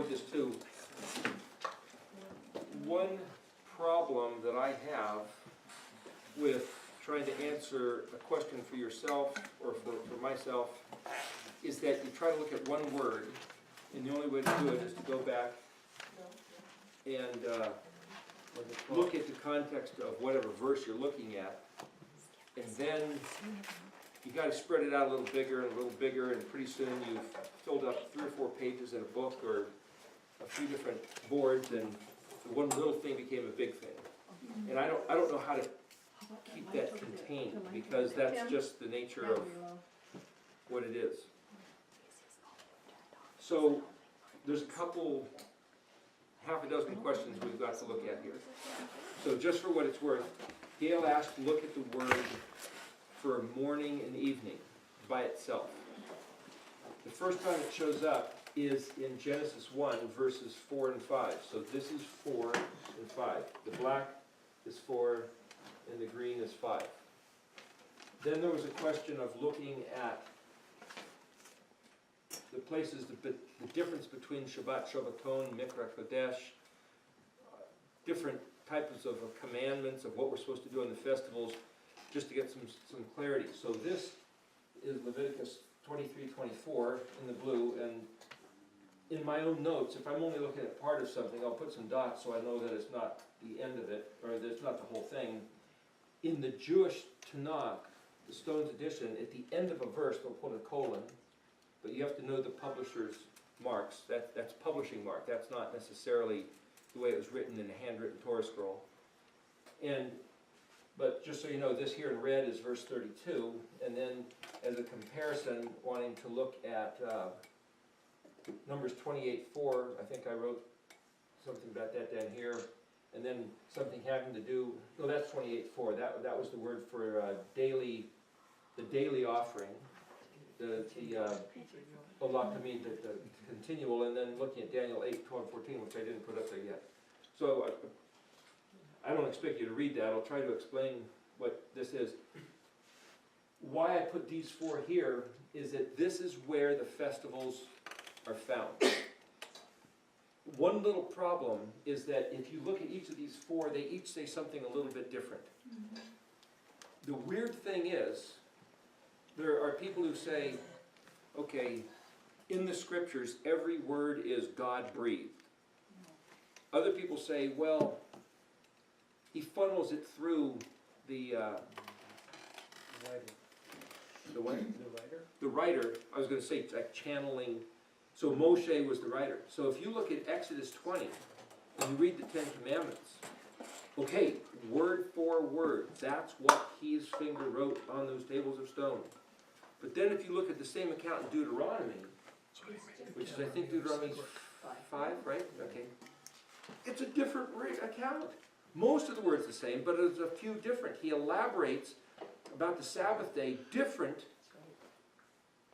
wrote this too. One problem that I have with trying to answer a question for yourself or for myself is that you try to look at one word, and the only way to do it is to go back and look at the context of whatever verse you're looking at, and then you got to spread it out a little bigger and a little bigger, and pretty soon you've filled up 3 or 4 pages in a book or a few different boards, and one little thing became a big thing. And I don't know how to keep that contained, because that's just the nature of what it is. So there's a couple, half a dozen questions we've got to look at here. So just for what it's worth, Gail asked to look at the word for morning and evening by itself. The first time it shows up is in Genesis 1, verses 4 and 5. So this is 4 and 5. The black is 4 and the green is 5. Then there was a question of looking at the places, the difference between Shabbat, Shabbaton, Mikra, Kodesh, different types of commandments of what we're supposed to do on the festivals, just to get some clarity. So this is Leviticus 23-24 in the blue, and in my own notes, if I'm only looking at part of something, I'll put some dots so I know that it's not the end of it, or that it's not the whole thing. In the Jewish Tanakh, the Stone's edition, at the end of a verse, they'll put a colon, but you have to know the publisher's marks. That's publishing mark. That's not necessarily the way it was written in a handwritten Torah scroll. But just so you know, this here in red is verse 32, and then as a comparison, wanting to look at Numbers 28:4, I think I wrote something about that down here, and then something having to do, no, that's 28:4. That was the word for the daily offering, the continual, and then looking at Daniel 8:12-14, which I didn't put up there yet. So I don't expect you to read that. I'll try to explain what this is. Why I put these 4 here is that this is where the festivals are found. One little problem is that if you look at each of these 4, they each say something a little bit different. The weird thing is, there are people who say, okay, in the scriptures, every word is God-breathed. Other people say, well, he funnels it through the writer. The writer, I was going to say, like channeling. So Moshe was the writer. So if you look at Exodus 20, and you read the 10 Commandments, okay, word for word, that's what his finger wrote on those tables of stone. But then if you look at the same account in Deuteronomy, which is I think Deuteronomy 5, right? Okay. It's a different account. Most of the words the same, but there's a few different. He elaborates about the Sabbath day different,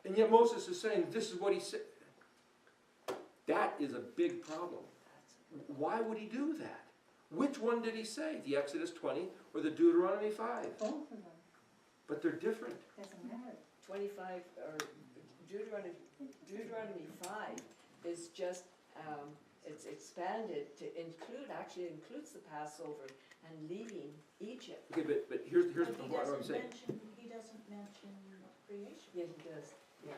and yet Moses is saying this is what he said. That is a big problem. Why would he do that? Which one did he say? The Exodus 20 or the Deuteronomy 5? Both of them. But they're different. Doesn't matter. 25 or Deuteronomy 5 is just it's expanded to include, actually includes the Passover and leaving Egypt. Okay, but here's what I'm saying. He doesn't mention creation. Yeah, he does. Yeah,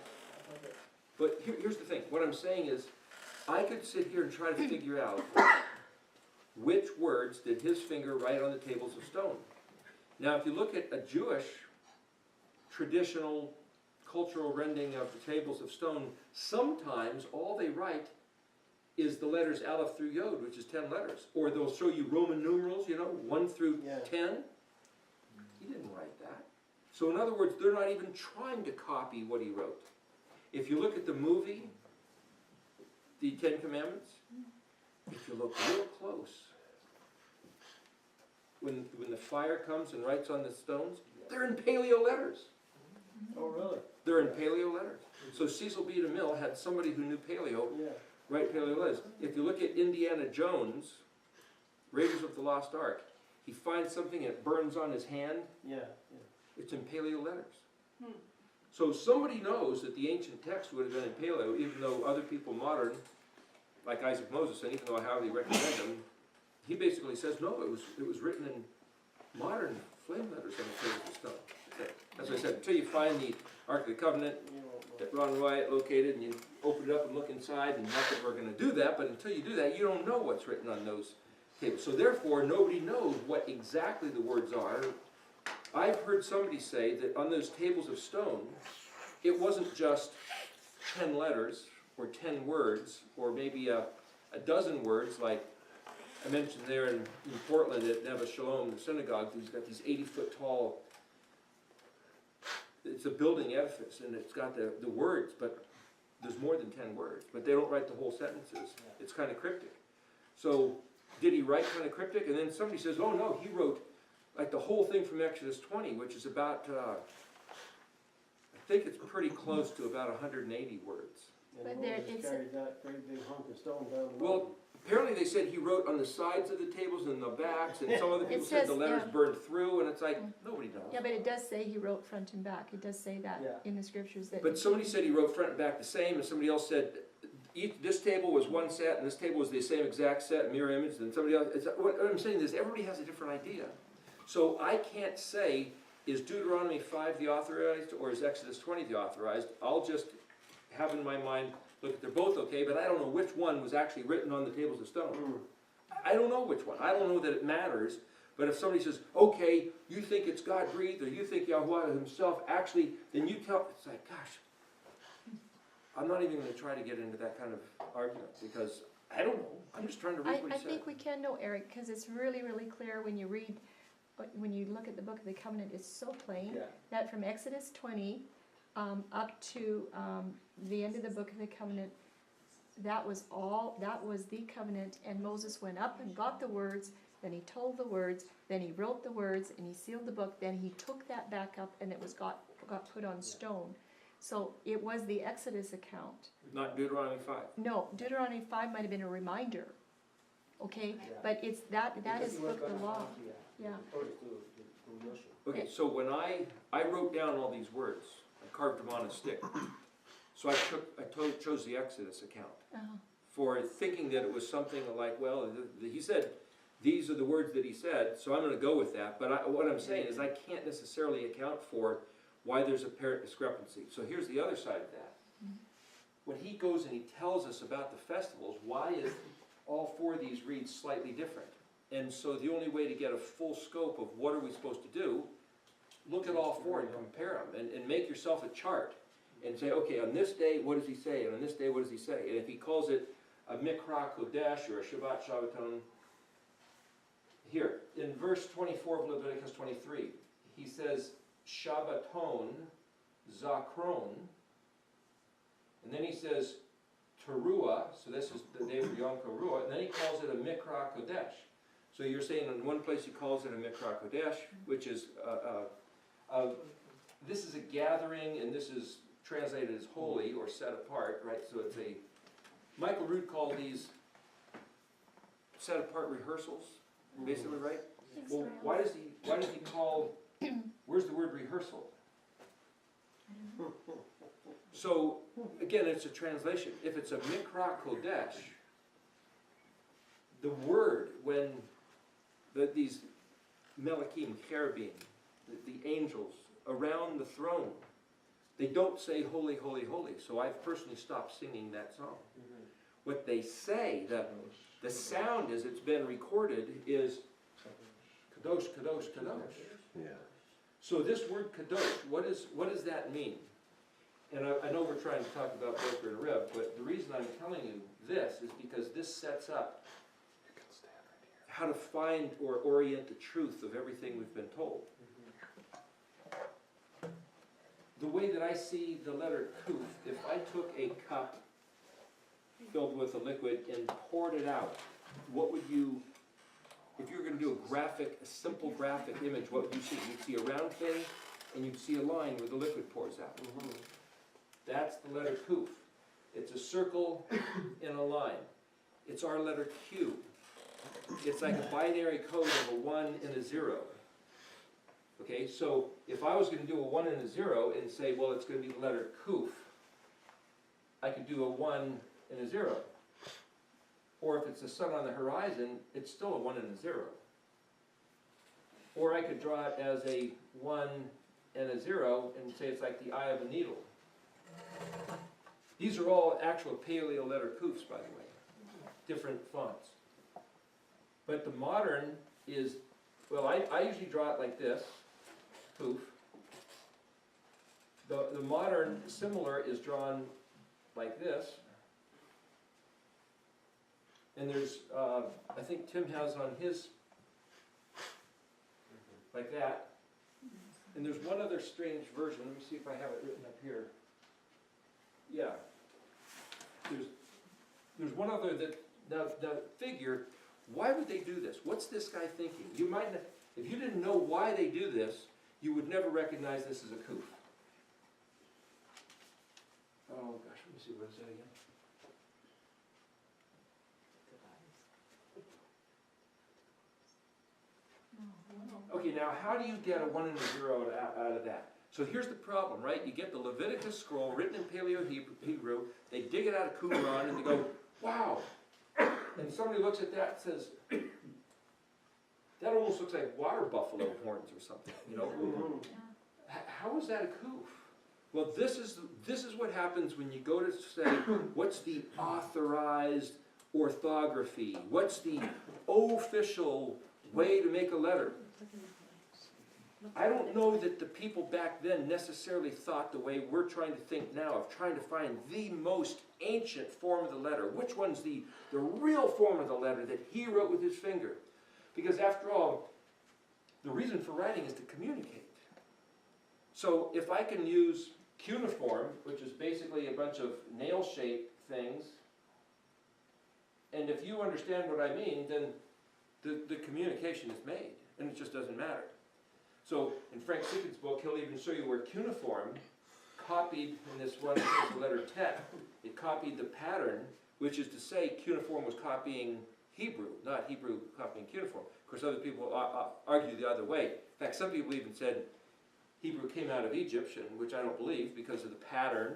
above it. But here's the thing. What I'm saying is, I could sit here and try to figure out which words did his finger write on the tables of stone. Now, if you look at a Jewish traditional cultural rendering of the tables of stone, sometimes all they write is the letters Aleph through Yod, which is 10 letters. Or they'll show you Roman numerals, 1 through 10. He didn't write that. So in other words, they're not even trying to copy what he wrote. If you look at the movie, the 10 Commandments, if you look real close, when the fire comes and writes on the stones, they're in paleo letters. Oh, really? They're in paleo letters. So Cecil B. DeMille had somebody who knew paleo write paleo letters. If you look at Indiana Jones, Raiders of the Lost Ark, he finds something and it burns on his hand. Yeah. It's in paleo letters. So somebody knows that the ancient text would have been in paleo, even though other people modern, like Isaac Moses, and even though I highly recommend him, he basically says, no, it was written in modern flame letters on the tables of stone. As I said, until you find the Ark of the Covenant that Ron Wyatt located, and you open it up and look inside, and not that we're gonna do that, but until you do that, you don't know what's written on those tables. So therefore, nobody knows what exactly the words are. I've heard somebody say that on those tables of stone, it wasn't just 10 letters, or 10 words, or maybe a dozen words, like I mentioned there in Portland at Neva Shalom, the synagogue, he's got these 80-foot tall, it's a building edifice, and it's got the words, but there's more than 10 words, but they don't write the whole sentences. It's kind of cryptic. So, did he write kind of cryptic? And then somebody says, oh no, he wrote like the whole thing from Exodus 20, which is about, I think it's pretty close to about 180 words. And But there- Moses it's- carried that great big hunk of stone down the Well, mountain. apparently they said he wrote on the sides of the tables and the backs, and some other people It said says, the letters yeah. burned through, and it's like, nobody knows. Yeah, but it does say he wrote front and back. It does say that Yeah. in the scriptures that. But somebody said he wrote front and back the same, and somebody else said this table was one set, and this table was the same exact set, mirror image, and somebody else. What I'm saying is everybody has a different idea. So I can't say, is Deuteronomy 5 the authorized, or is Exodus 20 the authorized? I'll just have in my mind, look, they're both okay, but I don't know which one was actually written on the tables of stone. I don't know which one. I don't know that it matters. But if somebody says, okay, you think it's God breathed, or you think Yahweh himself, actually, then you tell, it's like, gosh, I'm not even going to try to get into that kind of argument, because I don't know. I'm just trying to read what I he said. think we can know, Eric, because it's really, really clear when you read, when you look at the book of the covenant, it's so plain Yeah. that from Exodus 20 up to the end of the book of the covenant, that was the covenant, and Moses went up and got the words, then he told the words, then he wrote the words, and he sealed the book, then he took that back up, and it was got put on stone. So it was the Exodus account. Not Deuteronomy 5. No, Deuteronomy 5 might have been a reminder, okay? Yeah. But it's that is Because he went book of back law, to yeah. according to Joshua. Okay, so when I wrote down all these words, I carved them on a stick. So I chose the Exodus account for thinking that it was something like, well, he said, these are the words that he said, so I'm going to go with that. But what I'm saying is I can't necessarily account for why there's apparent discrepancy. So here's the other side of that. When he goes and he tells us about the festivals, why is all four of these reads slightly different? And so the only way to get a full scope of what are we supposed to do, look at all four and compare them, and make yourself a chart. And say, okay, on this day, what does he say? And on this day, what does he say? And if he calls it a Mikra Kodesh or a Shabbat Shabbaton, here, in verse 24 of Leviticus 23, he says, Shabbaton Zakron, and then he says, Teruah, so this is the day of Yom Teruah, and then he calls it a Mikra Kodesh. So you're saying in one place he calls it a Mikra Kodesh, which is, this is a gathering, and this is translated as holy or set apart, right? So it's Michael Rood called these set apart rehearsals, basically, right? Well, why does he call, where's the word rehearsal? So, again, it's a translation. If it's a Mikra Kodesh, the word, when these Melachim, cherubim, the angels around the throne, they don't say holy, holy, holy. So I've personally stopped singing that song. What they say, the sound as it's been recorded is Kadosh, Kadosh, Kadosh. Yeah. So this word Kadosh, what does that mean? And I know we're trying to talk about Boker and Reb, but the reason I'm telling you this is because this sets up how to find or orient the truth of everything we've been told. The way that I see the letter Kuf, if I took a cup filled with a liquid and poured it out, what would you, if you were going to do a simple graphic image, what would you see? You'd see a round thing, and you'd see a line where the liquid pours out. That's the letter Kuf. It's a circle in a line. It's our letter Q. It's like a binary code of a 1 and a 0. Okay, so if I was going to do a 1 and a 0 and say, well, it's going to be the letter Kuf, I could do a 1 and a 0. or if it's the sun on the horizon, it's still a 1 and a 0. Or I could draw it as a 1 and a 0 and say it's like the eye of a needle. These are all actual paleo letter koofs, by the way, different fonts. But the modern is, well, I usually draw it like this, koof. The modern similar is drawn like this. And there's, I think Tim has on his, like that. And there's one other strange version. Let me see if I have it written up here. Yeah. There's one other that, the figure, why would they do this? What's this guy thinking? You might not, if you didn't know why they do this, you would never recognize this as a koof. Oh gosh, let me see, what is that again? Okay, now how do you get a 1 and a 0 out of that? So here's the problem, right? You get the Leviticus scroll written in Paleo-Hebrew, they dig it out of Qumran and they go, wow! And somebody looks at that and says, that almost looks like water buffalo horns or something, you know? How is that a koof? Well, this is what happens when you go to say, what's the authorized orthography? What's the official way to make a letter? I don't know that the people back then necessarily thought the way we're trying to think now of trying to find the most ancient form of the letter. Which one's the real form of the letter that he wrote with his finger? Because after all, the reason for writing is to communicate. So if I can use cuneiform, which is basically a bunch of nail-shaped things, and if you understand what I mean, then the communication is made, and it just doesn't matter. So in Frank Sicken's book, he'll even show you where cuneiform copied, in this one, the letter tet, it copied the pattern, which is to say cuneiform was copying Hebrew, not Hebrew copying cuneiform. Of course, other people argue the other way. In fact, some people even said Hebrew came out of Egyptian, which I don't believe because of the pattern.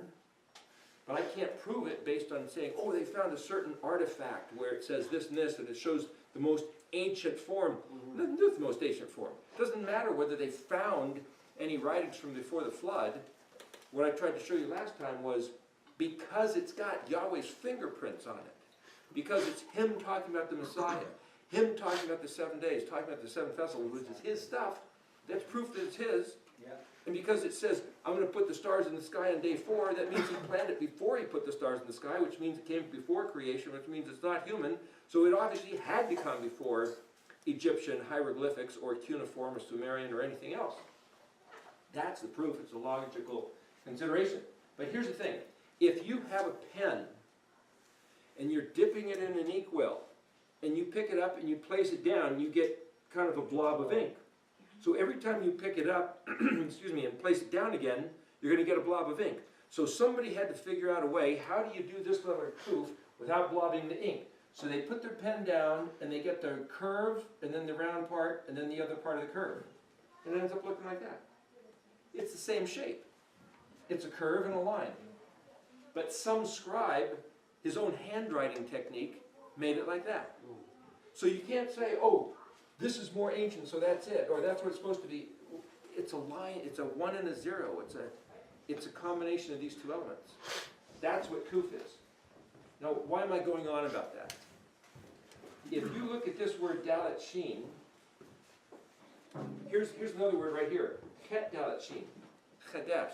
But I can't prove it based on saying, oh, they found a certain artifact where it says this and this, and it shows the most ancient form. Nothing to do with the most ancient form. It doesn't matter whether they found any writings from before the flood. What I tried to show you last time was because it's got Yahweh's fingerprints on it, because it's him talking about the Messiah, him talking about the 7 days, talking about the 7 festivals, which is his stuff, that's proof that it's his. Yeah. And because it says, I'm going to put the stars in the sky on day 4, that means he planned it before he put the stars in the sky, which means it came before creation, which means it's not human. So it obviously had to come before Egyptian hieroglyphics or cuneiform or Sumerian or anything else. That's the proof. It's a logical consideration. But here's the thing. If you have a pen and you're dipping it in an inkwell and you pick it up and you place it down, you get kind of a blob of ink. So every time you pick it up, excuse me, and place it down again, you're going to get a blob of ink. So somebody had to figure out a way, how do you do this letter proof without blobbing the ink? So they put their pen down and they get the curve and then the round part and then the other part of the curve. And it ends up looking like that. It's the same shape. It's a curve and a line. But some scribe, his own handwriting technique, made it like that. So you can't say, oh, this is more ancient, so that's it, or that's what it's supposed to be. It's a line, it's a 1 and a 0. It's a combination of these two elements. That's what koof is. Now, why am I going on about that? If you look at this word dalet sheen, here's another word right here. Chet dalet sheen. Chadesh.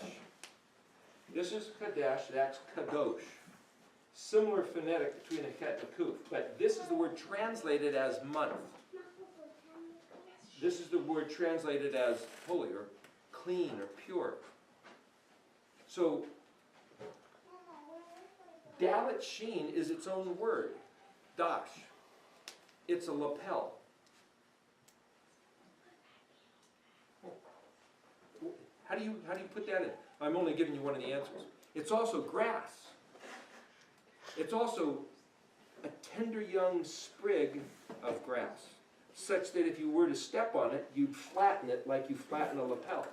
This is Kadesh, that's Kadosh. Similar phonetic between a chet and a koof, but this is the word translated as month. This is the word translated as holy or clean or pure. So, dalet sheen is its own word, dash. It's a lapel. How do you put that in? I'm only giving you one of the answers. It's also grass. It's also a tender young sprig of grass, such that if you were to step on it, you'd flatten it like you flatten a lapel.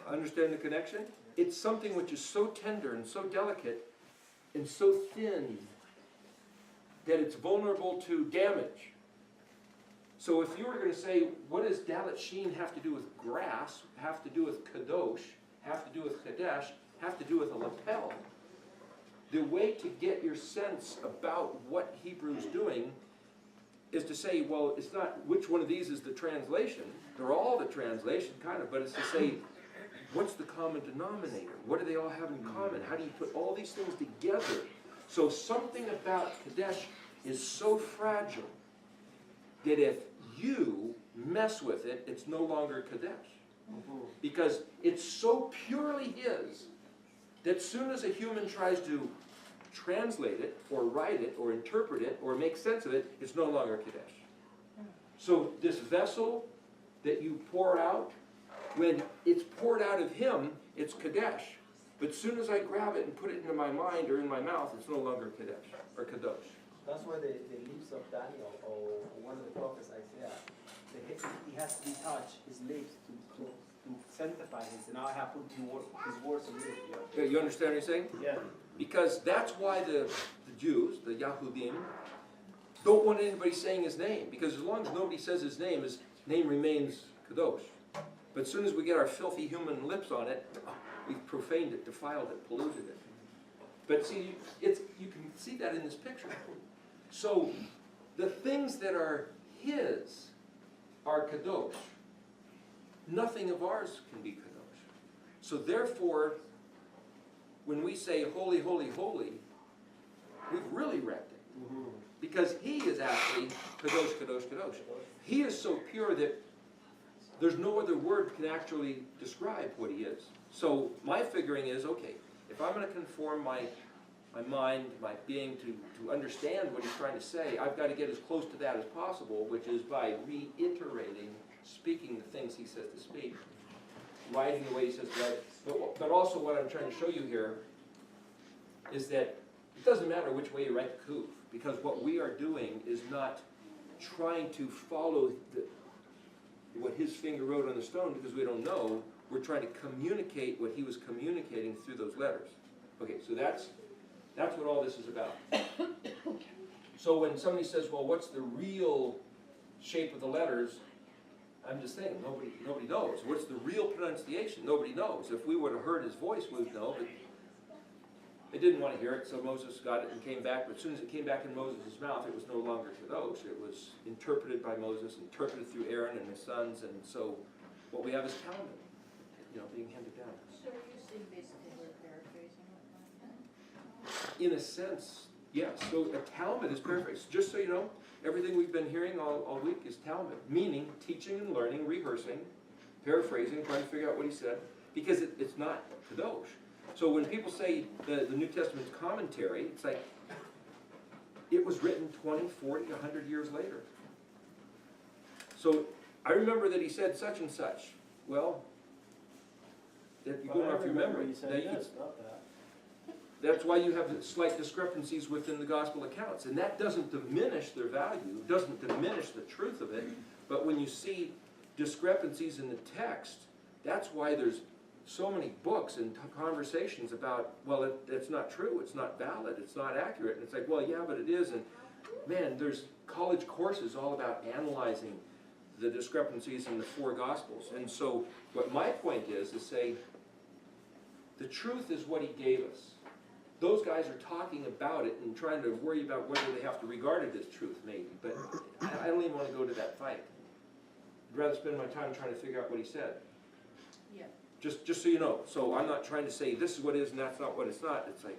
Understand the connection? It's something which is so tender and so delicate and so thin that it's vulnerable to damage. So if you were going to say, what does Dalet Shin have to do with grass, have to do with Kadosh, have to do with Kadesh, have to do with a lapel? The way to get your sense about what Hebrew's doing is to say, well, it's not which one of these is the translation. They're all the translation, kind of, but it's to say, what's the common denominator? What do they all have in common? How do you put all these things together? So something about Kadesh is so fragile that if you mess with it, it's no longer Kadesh. Because it's so purely his that as soon as a human tries to translate it, or write it, or interpret it, or make sense of it, it's no longer Kadesh. So this vessel that you pour out, when it's poured out of him, it's Kadesh. But as soon as I grab it and put it into my mind or in my mouth, it's no longer Kadesh, or Kadosh. That's why the lips of Daniel, or one of the prophets Isaiah, he has to be touched, his lips, to sanctify him. So now I have put his words in it. Yeah, you understand what I'm saying? Yeah. Because that's why the Jews, the Yahudim, don't want anybody saying his name. Because as long as nobody says his name remains Kadosh. But as soon as we get our filthy human lips on it, we've profaned it, defiled it, polluted it. But see, you can see that in this picture. So the things that are his are Kadosh. Nothing of ours can be Kadosh. So therefore, when we say holy, holy, holy, we've really wrecked it. Because he is actually Kadosh, Kadosh, Kadosh. He is so pure that there's no other word can actually describe what he is. So my figuring is, okay, if I'm going to conform my mind, my being to understand what he's trying to say, I've got to get as close to that as possible, which is by reiterating, speaking the things he says to speak, writing the way he says to write. But also what I'm trying to show you here is that it doesn't matter which way you write the Kuf, because what we are doing is not trying to follow what his finger wrote on the stone, because we don't know. We're trying to communicate what he was communicating through those letters. Okay, so that's what all this is about. So when somebody says, well, what's the real shape of the letters? I'm just saying, nobody knows. What's the real pronunciation? Nobody knows. If we would have heard his voice, we would know, but they didn't want to hear it, so Moses got it and came back. But as soon as it came back in Moses' mouth, it was no longer Kadosh. It was interpreted by Moses, interpreted through Aaron and his sons, and so what we have is Talmud, being handed down. So you see basically we're paraphrasing what In a sense, yes. So a Talmud is paraphrased. Just so you know, everything we've been hearing all week is Talmud, meaning teaching and learning, rehearsing, paraphrasing, trying to figure out what he said, because it's not Kadosh. So when people say the New Testament's commentary, it's like it was written 20, 40, 100 years later. So I remember that he said such and such. Well, that you go off your memory. He said this, not that. That's why you have slight discrepancies within the gospel accounts. And that doesn't diminish their value, doesn't diminish the truth of it. But when you see discrepancies in the text, that's why there's so many books and conversations about, well, it's not true, it's not valid, it's not accurate. And it's like, well, yeah, but it is. And man, there's college courses all about analyzing the discrepancies in the four gospels. And so what my point is say, the truth is what he gave us. Those guys are talking about it and trying to worry about whether they have to regard it as truth, maybe. But I don't even want to go to that fight. I'd rather spend my time trying to figure out what he said. Yeah. Just so you know. So I'm not trying to say this is what it is and that's not what it's not. It's like,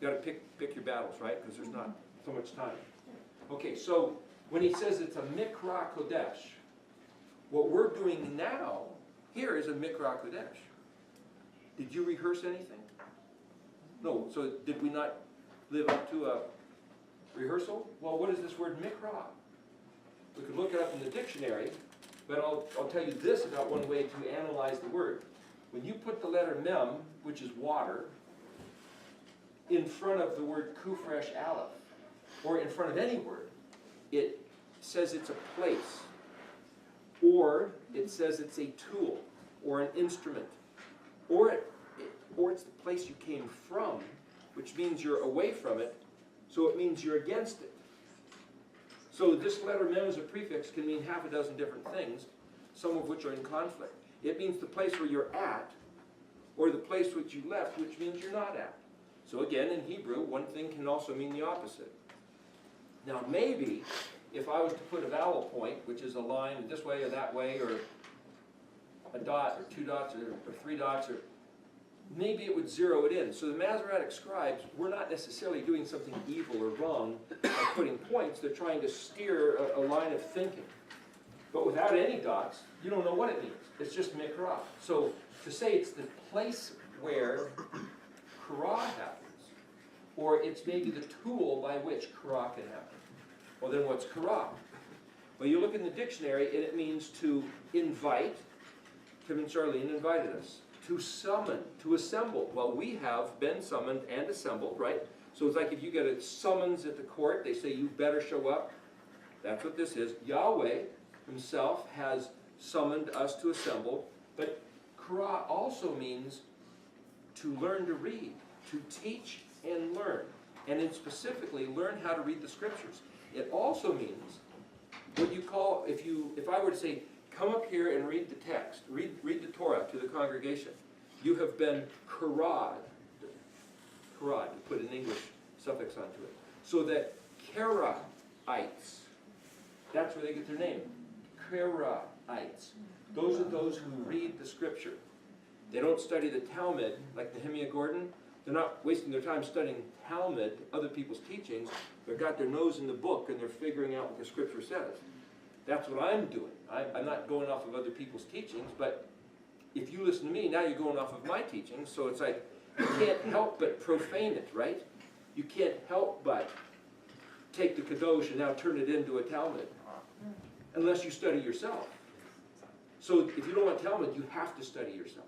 you got to pick your battles, right? Because there's not so much time. Okay, so when he says it's a Mikra Kodesh, what we're doing now here is a Mikra Kodesh. Did you rehearse anything? No. So did we not live up to a rehearsal? Well, what is this word Mikra? We could look it up in the dictionary, but I'll tell you this about one way to analyze the word. When you put the letter Mem, which is water, in front of the word Kufresh Aleph, or in front of any word, it says it's a place, or it says it's a tool, or an instrument, or it's the place you came from, which means you're away from it, So it means you're against it. So this letter mem as a prefix can mean half a dozen different things, some of which are in conflict. It means the place where you're at, or the place which you left, which means you're not at. So again, in Hebrew, one thing can also mean the opposite. Now maybe, if I was to put a vowel point, which is a line this way or that way, or a dot, or 2 dots, or 3 dots, or maybe it would zero it in. So the Masoretic scribes were not necessarily doing something evil or wrong by putting points. They're trying to steer a line of thinking. But without any dots, you don't know what it means. It's just mikra. So to say it's the place where kara happens, or it's maybe the tool by which kara can happen. Well, then what's kara? Well, you look in the dictionary and it means to invite. Tim and Charlene invited us. To summon, to assemble. Well, we have been summoned and assembled, right? So it's like if you get a summons at the court, they say you better show up. That's what this is. Yahweh himself has summoned us to assemble, but kara also means to learn to read, to teach and learn, and then specifically learn how to read the scriptures. It also means what you call, if I were to say, come up here and read the text, read the Torah to the congregation, you have been karad, to put an English suffix onto it, so that Karaites, that's where they get their name, Karaites. Those are those who read the scripture. They don't study the Talmud like Nehemiah Gordon. They're not wasting their time studying Talmud, other people's teachings. They've got their nose in the book and they're figuring out what the scripture says. That's what I'm doing. I'm not going off of other people's teachings, but if you listen to me, now you're going off of my teachings, so it's like, you can't help but profane it, right? You can't help but take the Kadosh and now turn it into a Talmud, unless you study yourself. So if you don't want Talmud, you have to study yourself.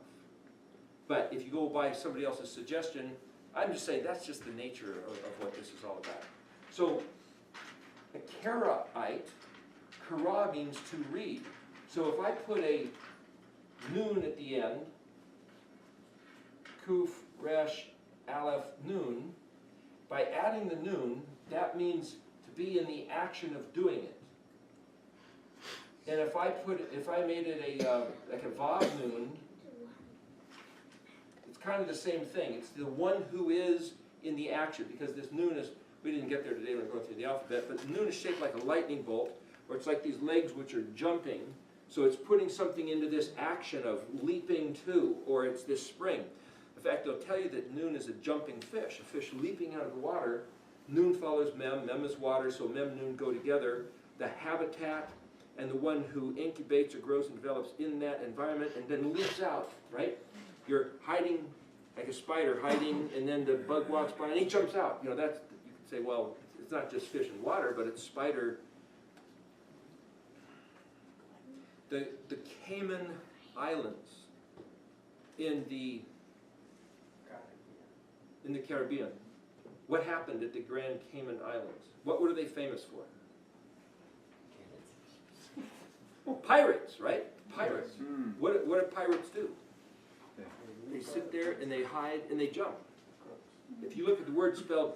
But if you go by somebody else's suggestion, I'm just saying that's just the nature of what this is all about. So a Karaite, Kara means to read. So if I put a noon at the end, Kuf, Resh, Aleph, Noon, by adding the noon, that means to be in the action of doing it. And if I made it like a Vav noon, it's kind of the same thing. It's the one who is in the action, because this noon is, we didn't get there today when we we're going through the alphabet, but the noon is shaped like a lightning bolt, or it's like these legs which are jumping. So it's putting something into this action of leaping to, or it's this spring. In fact, they'll tell you that noon is a jumping fish, a fish leaping out of the water. Noon follows mem, mem is water, so mem and noon go together. The habitat and the one who incubates or grows and develops in that environment and then leaps out, right? You're hiding like a spider hiding, and then the bug walks by and he jumps out. You know, that's, you could say, well, it's not just fish and water, but it's spider. The Cayman Islands in the Caribbean. What happened at the Grand Cayman Islands? What were they famous for? Well, pirates, right? Pirates. What do pirates do? They sit there and they hide and they jump. If you look at the word spelled,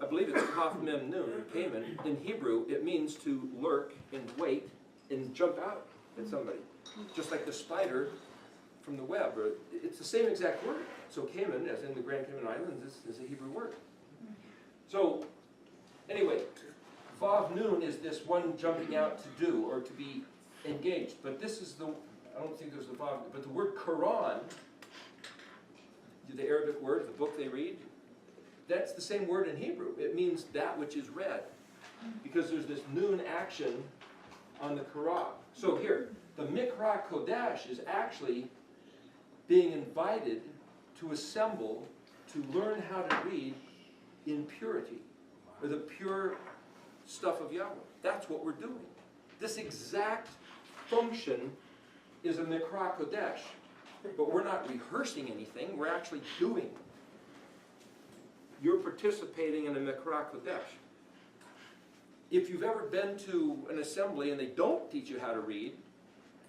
I believe it's Kaf Mem Nun, Cayman, in Hebrew, it means to lurk and wait and jump out at somebody. Just like the spider from the web. Or it's the same exact word. So Cayman, as in the Grand Cayman Islands, is a Hebrew word. So, anyway, Vav Nun is this one jumping out to do or to be engaged. But this is the, I don't think there's the Vav, but the word Quran, the Arabic word, the book they read, that's the same word in Hebrew. It means that which is read. Because there's this noon action on the Quran. So here, the Mikra Kodesh is actually being invited to assemble, to learn how to read in purity, or the pure stuff of Yahweh. That's what we're doing. This exact function is a Mikra Kodesh, but we're not rehearsing anything, we're actually doing it. You're participating in a Mikra Kodesh. If you've ever been to an assembly and they don't teach you how to read,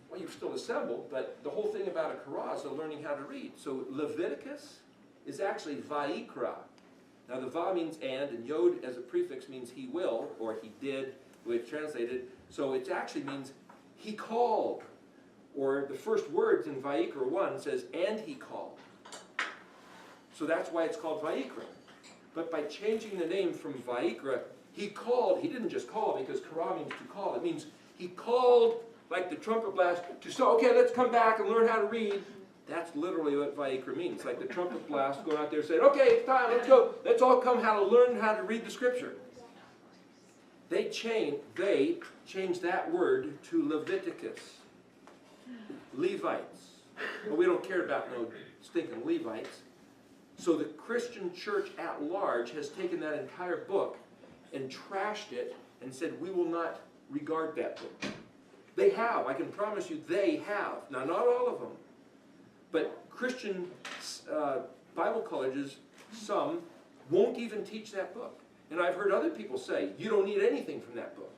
well, you've still assembled, but the whole thing about a Korah is learning how to read. So Leviticus is actually Vayikra. Now the va means and yod as a prefix means he will, or he did, the way it's translated. So it actually means he called. Or the first words in Vayikra 1 says, and he called. So that's why it's called Vayikra. But by changing the name from Vayikra, he called. He didn't just call because kara means to call. It means he called like the trumpet blast to say, okay, let's come back and learn how to read. That's literally what Vayikra means. Like the trumpet blast going out there saying, okay, it's time, let's go. Let's all come how to learn how to read the scripture. They changed that word to Leviticus. Levites. Well, we don't care about no stinking Levites. So the Christian church at large has taken that entire book and trashed it and said, we will not regard that book. They have. I can promise you they have. Now, not all of them. But Christian Bible colleges, some, won't even teach that book. And I've heard other people say, you don't need anything from that book.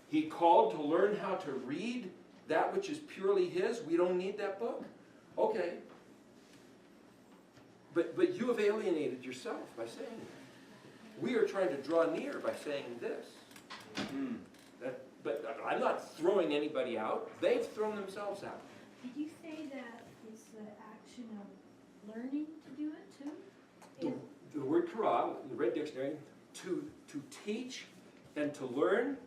He called to learn how to read that which is purely his. We don't need that book. Okay. But you have alienated yourself by saying that. We are trying to draw near by saying this. But I'm not throwing anybody out. They've thrown themselves out. Did you say that it's the action of learning to do it too? The word kara, in the Red Dictionary, to teach and to learn,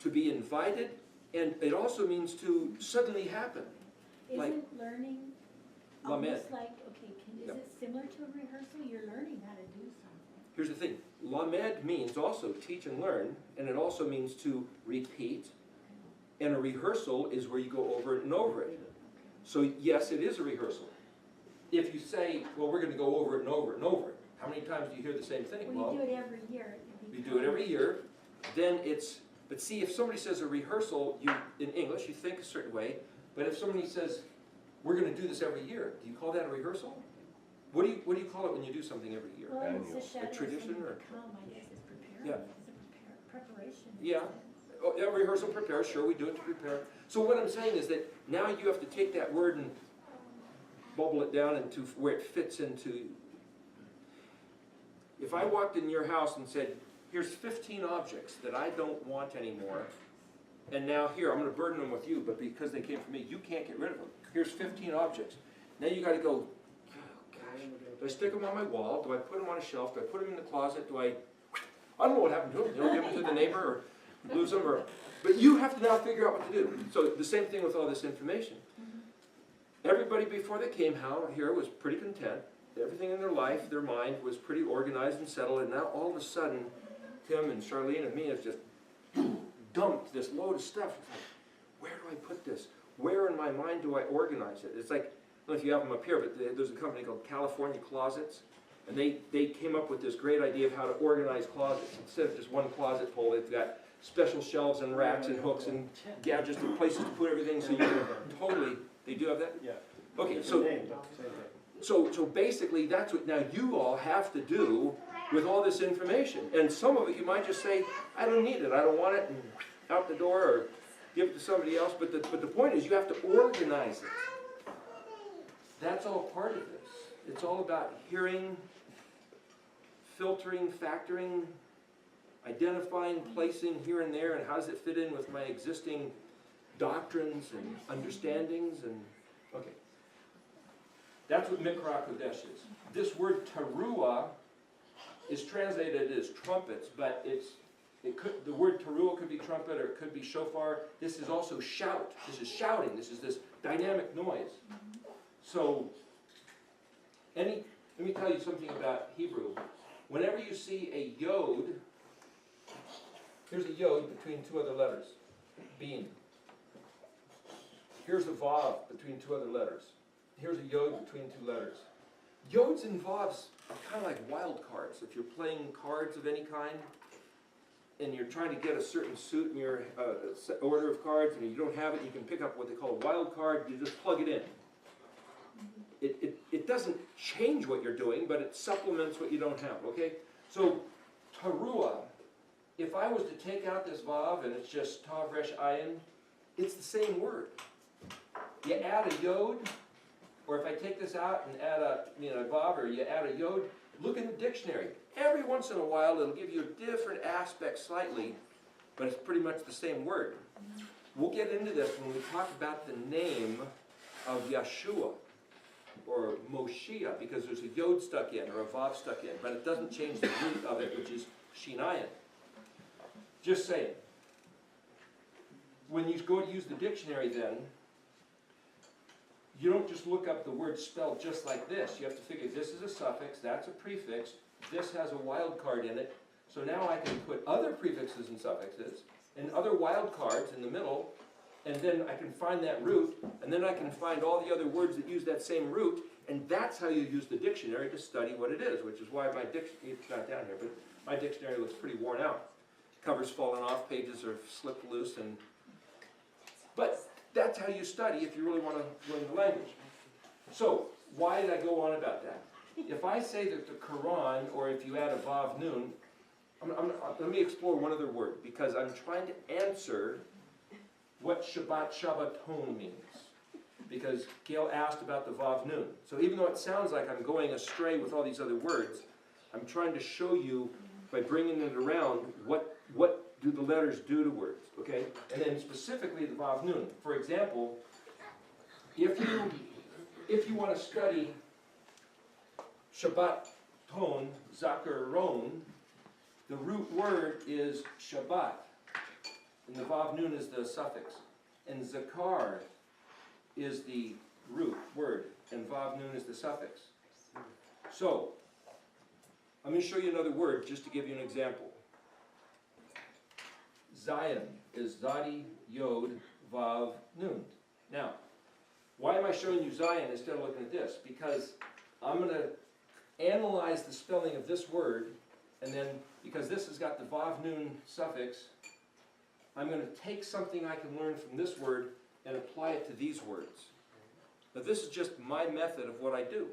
to be invited, and it also means to suddenly happen. Like- Isn't learning Lamed. almost like, okay, is it similar to a rehearsal? You're learning how to do something. Here's the thing, lamed means also teach and learn, and it also means to repeat, and a rehearsal is where you go over it and over it. So yes, it is a rehearsal. If you say, well, we're going to go over it and over it and over it, how many times do you hear the same thing? Well, you do it every year. You do it every year, then it's, but see, if somebody says a rehearsal, you, in English, you think a certain way, but if somebody says, we're going to do this every year, do you call that a rehearsal? What do you call it when you do something every year? Well, it's a shadow of tradition something or- to come, I guess it's preparing. Yeah. It's a preparation. Yeah. Oh, yeah, rehearsal, prepare, sure, we do it to prepare. So what I'm saying is that now you have to take that word and bubble it down into where it fits into. If I walked in your house and said, here's 15 objects that I don't want anymore, and now here, I'm going to burden them with you, but because they came from me, you can't get rid of them. Here's 15 objects. Now you got to go, oh, gosh, do I stick them on my wall? Do I put them on a shelf? Do I put them in the closet? I don't know what happened to them. You know, give them to the neighbor or lose them, but you have to now figure out what to do. So the same thing with all this information. Everybody before they came out here was pretty content. Everything in their life, their mind was pretty organized and settled, and now all of a sudden, Tim and Charlene and me have just dumped this load of stuff. It's like, where do I put this? Where in my mind do I organize it? It's like, I don't know if you have them up here, but there's a company called California Closets, and they came up with this great idea of how to organize closets. Instead of just one closet full, they've got special shelves and racks and hooks and gadgets and places to put everything, so you can totally, they do have that? Yeah. Okay, It's so, the name, but same thing. so basically that's what now you all have to do with all this information. And some of it you might just say, I don't need it, I don't want it, and out the door, or give it to somebody else. But the point is you have to organize it. That's all part of this. It's all about hearing, filtering, factoring, identifying, placing here and there, and how does it fit in with my existing doctrines and understandings, and okay. That's what Mikra Kodesh is. This word teruah is translated as trumpets, but the word teruah could be trumpet or it could be shofar. This is also shout. This is shouting. This is this dynamic noise. So, let me tell you something about Hebrew. Whenever you see a yod, here's a yod between two other letters, bean. Here's a vav between two other letters. Here's a yod between two letters. Yods and vavs are kind of like wild cards. If you're playing cards of any kind, and you're trying to get a certain suit in your order of cards, and you don't have it, you can pick up what they call a wild card, you just plug it in. It doesn't change what you're doing, but it supplements what you don't have, okay? So, teruah, if I was to take out this vav and it's just tav resh ayin, it's the same word. You add a yod, or if I take this out and add a vav, or you add a yod, look in the dictionary. Every once in a while, it'll give you a different aspect slightly, but it's pretty much the same word. We'll get into this when we talk about the name of Yeshua or Moshiach, because there's a yod stuck in or a vav stuck in, but it doesn't change the root of it, which is shinayin. Just saying. When you go to use the dictionary then, you don't just look up the word spelled just like this. You have to figure this is a suffix, that's a prefix, this has a wild card in it. So now I can put other prefixes and suffixes and other wild cards in the middle, and then I can find that root, and then I can find all the other words that use that same root, and that's how you use the dictionary to study what it is, which is why my dictionary, it's not down here, but my dictionary looks pretty worn out. Cover's fallen off, pages are slipped loose, but that's how you study if you really want to learn the language. So, why did I go on about that? If I say that the Quran, or if you add a Vav Nun, let me explore one other word, because I'm trying to answer what Shabbaton means. Because Gail asked about the Vav Nun. So even though it sounds like I'm going astray with all these other words, I'm trying to show you, by bringing it around, what do the letters do to words, okay? And then specifically the Vav Nun. For example, if you want to study Shabbaton, Zakaron, the root word is Shabbat, and the Vav Nun is the suffix. And Zakar is the root word, and Vav Nun is the suffix. So, let me show you another word just to give you an example. Zion is Zadi, Yod, Vav, Nun. Now, why am I showing you Zion instead of looking at this? Because I'm going to analyze the spelling of this word, and then, because this has got the Vav Nun suffix, I'm going to take something I can learn from this word and apply it to these words. But this is just my method of what I do.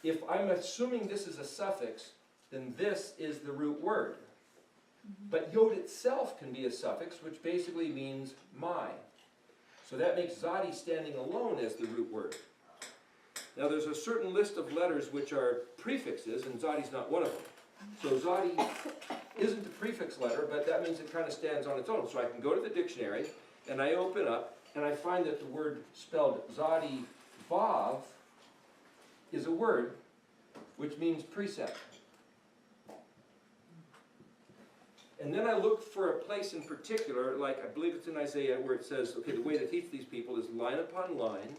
If I'm assuming this is a suffix, then this is the root word. But Yod itself can be a suffix, which basically means my. So that makes Zadi standing alone as the root word. Now there's a certain list of letters which are prefixes, and Zadi's not one of them. So Zadi isn't a prefix letter, but that means it kind of stands on its own. So I can go to the dictionary, and I open up, and I find that the word spelled Zadi Vav is a word which means precept. And then I look for a place in particular, like I believe it's in Isaiah, where it says, okay, the way to teach these people is line upon line,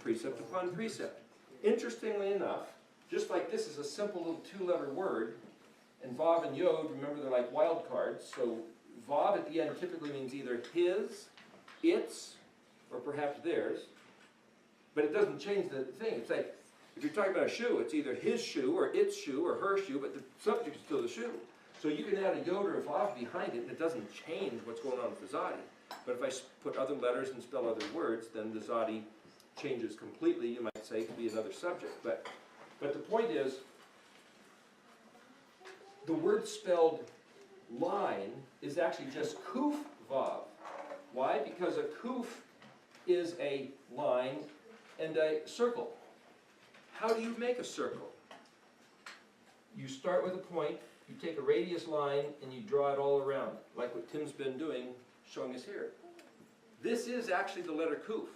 precept upon precept. Interestingly enough, just like this is a simple little two-letter word, and Vav and Yod, remember they're like wild cards, so Vav at the end typically means either his, its, or perhaps theirs, but it doesn't change the thing. It's like, if you're talking about a shoe, it's either his shoe, or its shoe, or her shoe, but the subject is still the shoe. So you can add a Yod or a Vav behind it, and it doesn't change what's going on with the Zadi. But if I put other letters and spell other words, then the Zadi changes completely. You might say it could be another subject. But the point is, the word spelled line is actually just kuf Vav. Why? Because a kuf is a line and a circle. How do you make a circle? You start with a point, you take a radius line, and you draw it all around, like what Tim's been doing, showing us here. This is actually the letter kuf.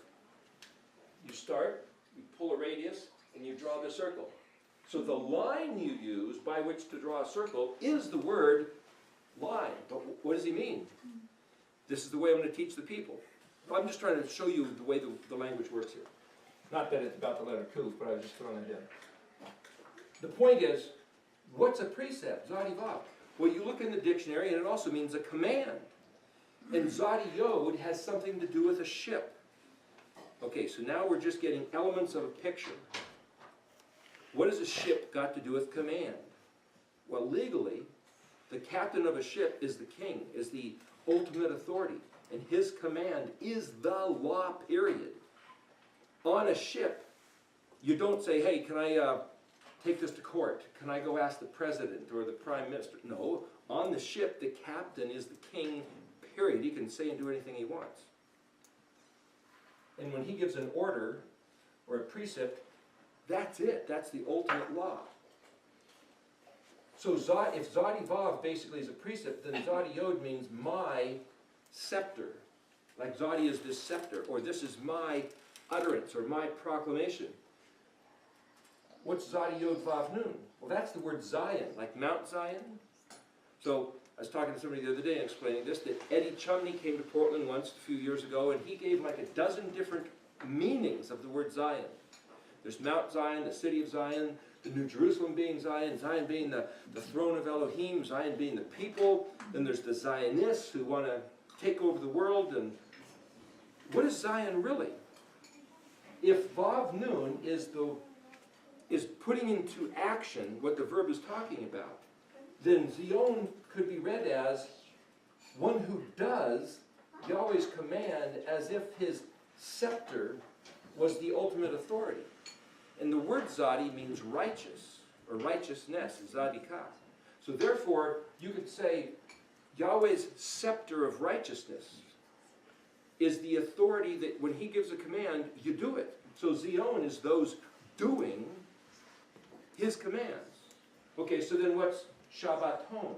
You start, you pull a radius, and you draw the circle. So the line you use by which to draw a circle is the word line. But what does he mean? This is the way I'm going to teach the people. I'm just trying to show you the way the language works here. Not that it's about the letter kuf, but I was just throwing it in. The point is, what's a precept? Zadi Vav. Well, you look in the dictionary, and it also means a command. And Zadi Yod has something to do with a ship. Okay, so now we're just getting elements of a picture. What has a ship got to do with command? Well, legally, the captain of a ship is the king, is the ultimate authority. And his command is the law, period. On a ship, you don't say, hey, can I take this to court? Can I go ask the president or the prime minister? No, on the ship, the captain is the king, period. He can say and do anything he wants. And when he gives an order or a precept, That's it, that's the ultimate law. So if Zadi Vav basically is a precept, then Zadi Yod means my scepter. Like Zadi is this scepter, or this is my utterance, or my proclamation. What's Zadi Yod Vav Nun? Well, that's the word Zion, like Mount Zion. So I was talking to somebody the other day and explaining this, that Eddie Chumney came to Portland once a few years ago, and he gave like a dozen different meanings of the word Zion. There's Mount Zion, the city of Zion, the New Jerusalem being Zion, Zion being the throne of Elohim, Zion being the people. Then there's the Zionists who want to take over the world. And what is Zion really? If Vav Nun is putting into action what the verb is talking about, then Zion could be read as one who does Yahweh's command as if his scepter was the ultimate authority. And the word Zadi means righteous, or righteousness, Zadikah. So therefore, you could say Yahweh's scepter of righteousness is the authority that when he gives a command, you do it. So Zion is those doing his commands. Okay, so then what's Shabbaton?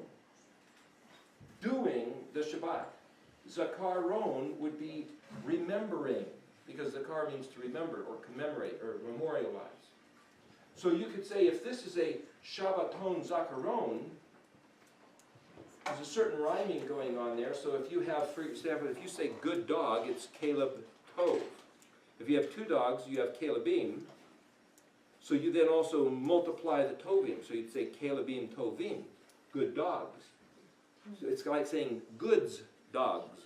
Doing the Shabbat. Zakaron would be remembering, because Zakar means to remember or commemorate or memorialize. So you could say if this is a Shabbaton Zakaron, there's a certain rhyming going on there. So if you have, for example, if you say good dog, it's Caleb Tov. If you have two dogs, you have Calebim. So you then also multiply the Tovim. So you'd say Calebim Tovim, good dogs. So it's like saying goods dogs.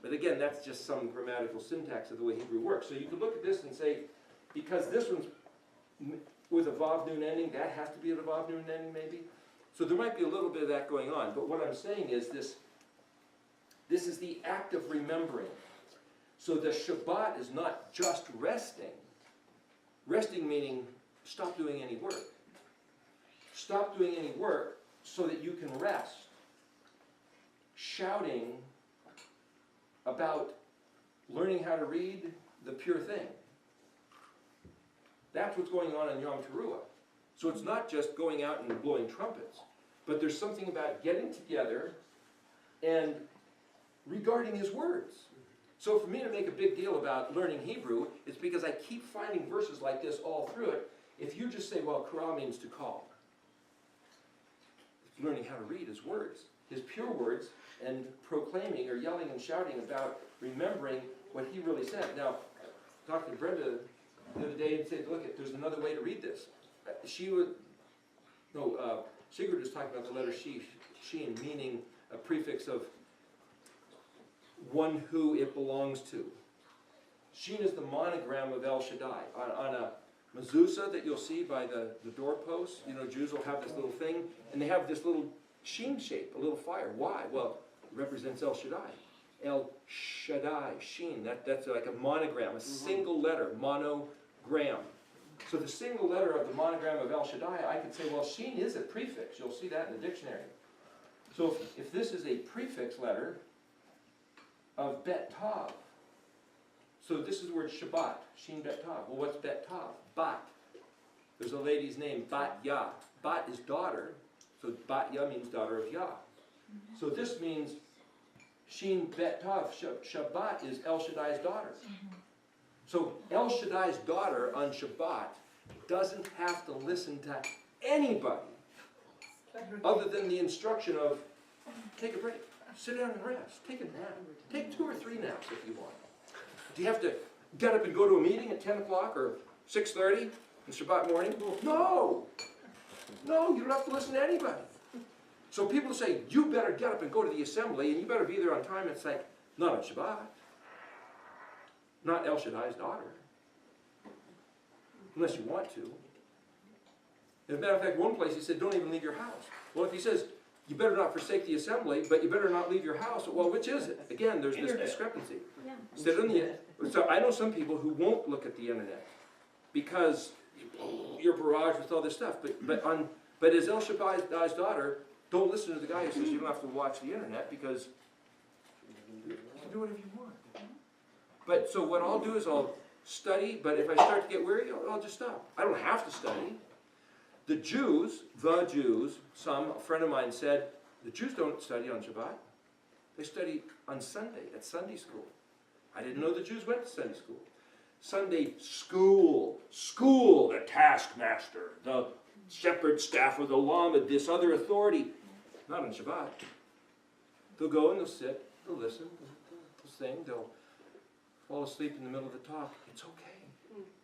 But again, that's just some grammatical syntax of the way Hebrew works. So you could look at this and say, because this one's with a Vav Nun ending, that has to be a Vav Nun ending maybe. So there might be a little bit of that going on. But what I'm saying is this is the act of remembering. So the Shabbat is not just resting. Resting meaning stop doing any work. Stop doing any work so that you can rest. Shouting about learning how to read the pure thing. That's what's going on in Yom Teruah. So it's not just going out and blowing trumpets, but there's something about getting together and regarding his words. So for me to make a big deal about learning Hebrew, it's because I keep finding verses like this all through it. If you just say, well, Kara means to call. It's learning how to read his words, his pure words, and proclaiming or yelling and shouting about remembering what he really said. Now, I talked to Brenda the other day and said, look, there's another way to read this. Sigurd was talking about the letter Shin, meaning a prefix of one who it belongs to. Shin is the monogram of El Shaddai. On a mezuzah that you'll see by the doorposts, Jews will have this little thing, and they have this little Shin shape, a little fire. Why? Well, it represents El Shaddai. El Shaddai, Shin, that's like a monogram, a single letter, monogram. So the single letter of the monogram of El Shaddai, I could say, well, Shin is a prefix. You'll see that in the dictionary. So if this is a prefix letter of Bet Tav, so this is the word Shabbat, Shin Bet Tav. Well, what's Bet Tav? Bat. There's a lady's name, Bat Yah. Bat is daughter, so Bat Yah means daughter of Yah. So this means Shin Bet Tav. Shabbat is El Shaddai's daughter. So El Shaddai's daughter on Shabbat doesn't have to listen to anybody other than the instruction of take a break, sit down and rest, take a nap, take 2 or 3 naps if you want. Do you have to get up and go to a meeting at 10 o'clock or 6:30 on Shabbat morning? No, you don't have to listen to anybody. So people say, you better get up and go to the assembly and you better be there on time. It's like, not on Shabbat. Not El Shaddai's daughter. Unless you want to. As a matter of fact, one place he said, don't even leave your house. Well, if he says, you better not forsake the assembly, but you better not leave your house, well, which is it? Again, there's this discrepancy. Yeah. So I know some people who won't look at the internet because you're barraged with all this stuff. But as El Shaddai's daughter, don't listen to the guy who says you don't have to watch the internet because you can do whatever you want. But so what I'll do is I'll study, but if I start to get weary, I'll just stop. I don't have to study. The Jews, a friend of mine said, the Jews don't study on Shabbat. They study on Sunday, at Sunday school. I didn't know the Jews went to Sunday school. Sunday school, the taskmaster, the shepherd staff or the lamed, this other authority. Not on Shabbat. They'll go and they'll sit, they'll listen, they'll sing, they'll fall asleep in the middle of the talk. It's okay.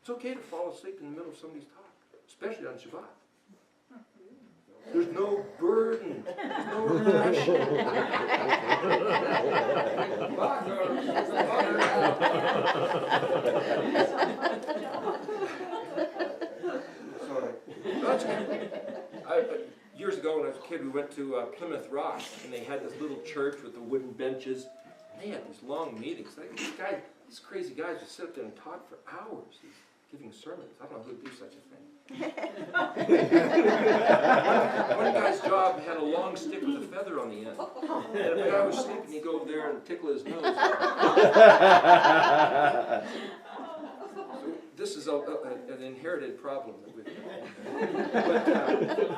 It's okay to fall asleep in the middle of somebody's talk, especially on Shabbat. There's no burden. There's no oppression. Sorry. That's good. Years ago when I was a kid, we went to Plymouth Rock, and they had this little church with the wooden benches. And they had these long meetings. Like, these crazy guys would sit up there and talk for hours, giving sermons. I don't know who would do such a thing. One guy's job had a long stick with a feather on the end. And if the guy was sleeping, he'd go over there and tickle his nose. So this is an inherited problem that we've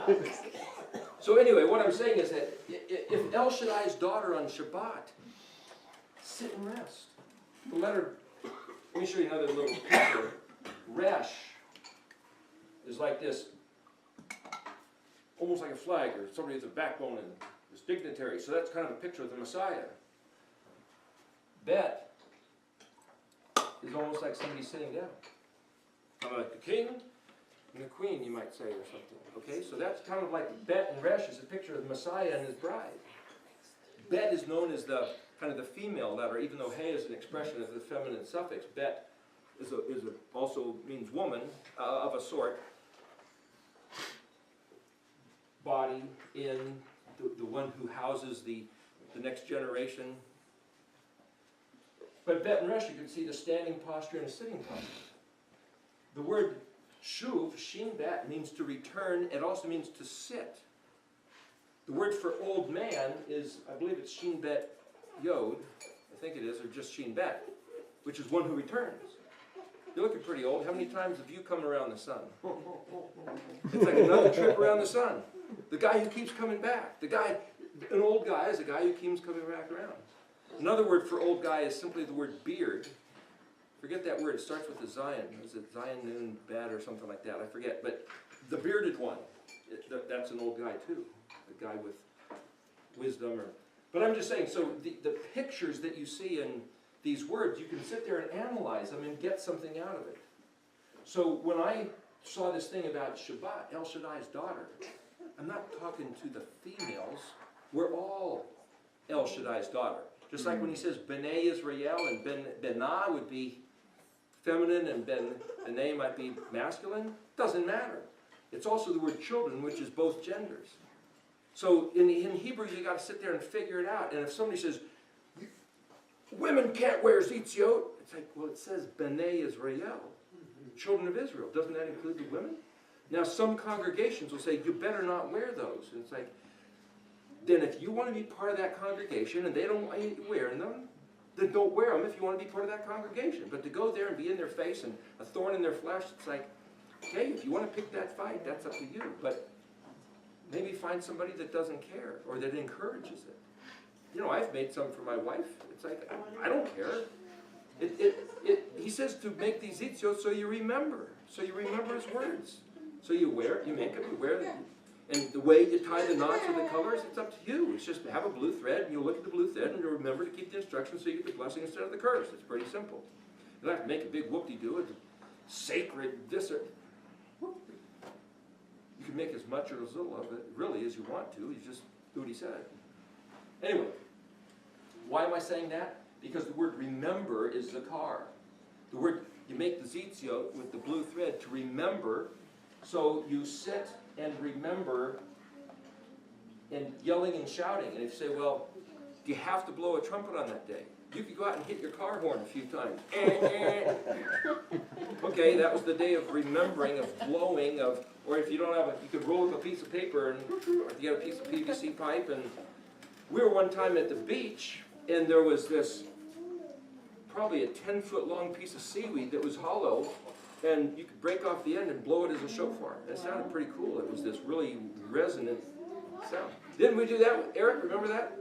got. So anyway, what I'm saying is that if El Shaddai's daughter on Shabbat, sit and rest. The letter, let me show you another little picture. Resh is like this, almost like a flag, or somebody with a backbone and this dignitary. So that's kind of a picture of the Messiah. Bet is almost like somebody sitting down. Kind of like the king and the queen, you might say, or something. Okay, so that's kind of like Bet and Resh is a picture of the Messiah and his bride. Bet is known as the kind of the female letter, even though He is an expression of the feminine suffix. Bet also means woman of a sort. Body in the one who houses the next generation. But Bet and Resh, you can see the standing posture and a sitting posture. The word shuv, shin bet, means to return. It also means to sit. The word for old man is, I believe it's shin bet yod, I think it is, or just shin bet, which is one who returns. You're looking pretty old. How many times have you come around the sun? It's like another trip around the sun. The guy who keeps coming back. An old guy is a guy who keeps coming back around. Another word for old guy is simply the word beard. Forget that word. It starts with a Zion. Is it Zion Noon Bad or something like that? I forget. But the bearded one, that's an old guy too. The guy with wisdom. But I'm just saying, so the pictures that you see in these words, you can sit there and analyze them and get something out of it. So when I saw this thing about Shabbat, El Shaddai's daughter, I'm not talking to the females. We're all El Shaddai's daughter. Just like when he says B'nai Israel, and Benah would be feminine and B'nai might be masculine. Doesn't matter. It's also the word children, which is both genders. So in Hebrew, you got to sit there and figure it out. And if somebody says, women can't wear zitziot, it's like, well, it says B'nai Israel, children of Israel. Doesn't that include the women? Now, some congregations will say, you better not wear those. And it's like, then if you want to be part of that congregation and they don't want you wearing them, then don't wear them if you want to be part of that congregation. But to go there and be in their face and a thorn in their flesh, it's like, okay, if you want to pick that fight, that's up to you. But maybe find somebody that doesn't care or that encourages it. You know, I've made some for my wife. It's like, I don't care. He says to make these zitziot so you remember. So you remember his words. So you wear it, you make it, you wear it. And the way you tie the knots or the colors, it's up to you. It's just have a blue thread, and you'll look at the blue thread, and you'll remember to keep the instructions so you get the blessing instead of the curse. It's pretty simple. You don't have to make a big whoop-de-doo. It's sacred, this or... You can make as much or as little of it, really, as you want to. You just do what he said. Anyway, why am I saying that? Because the word remember is zakar. The word, you make the zitziot with the blue thread to remember, so you sit and remember and yelling and shouting. And if you say, well, do you have to blow a trumpet on that day? You could go out and hit your car horn a few times. Okay, that was the day of remembering, of blowing, or if you don't have you could roll up a piece of paper, and or if you have a piece of PVC pipe. And we were one time at the beach, and there was this probably a 10-foot long piece of seaweed that was hollow, and you could break off the end and blow it as a shofar. It sounded pretty cool. It was this really resonant sound. Didn't we do that with Eric? Remember that?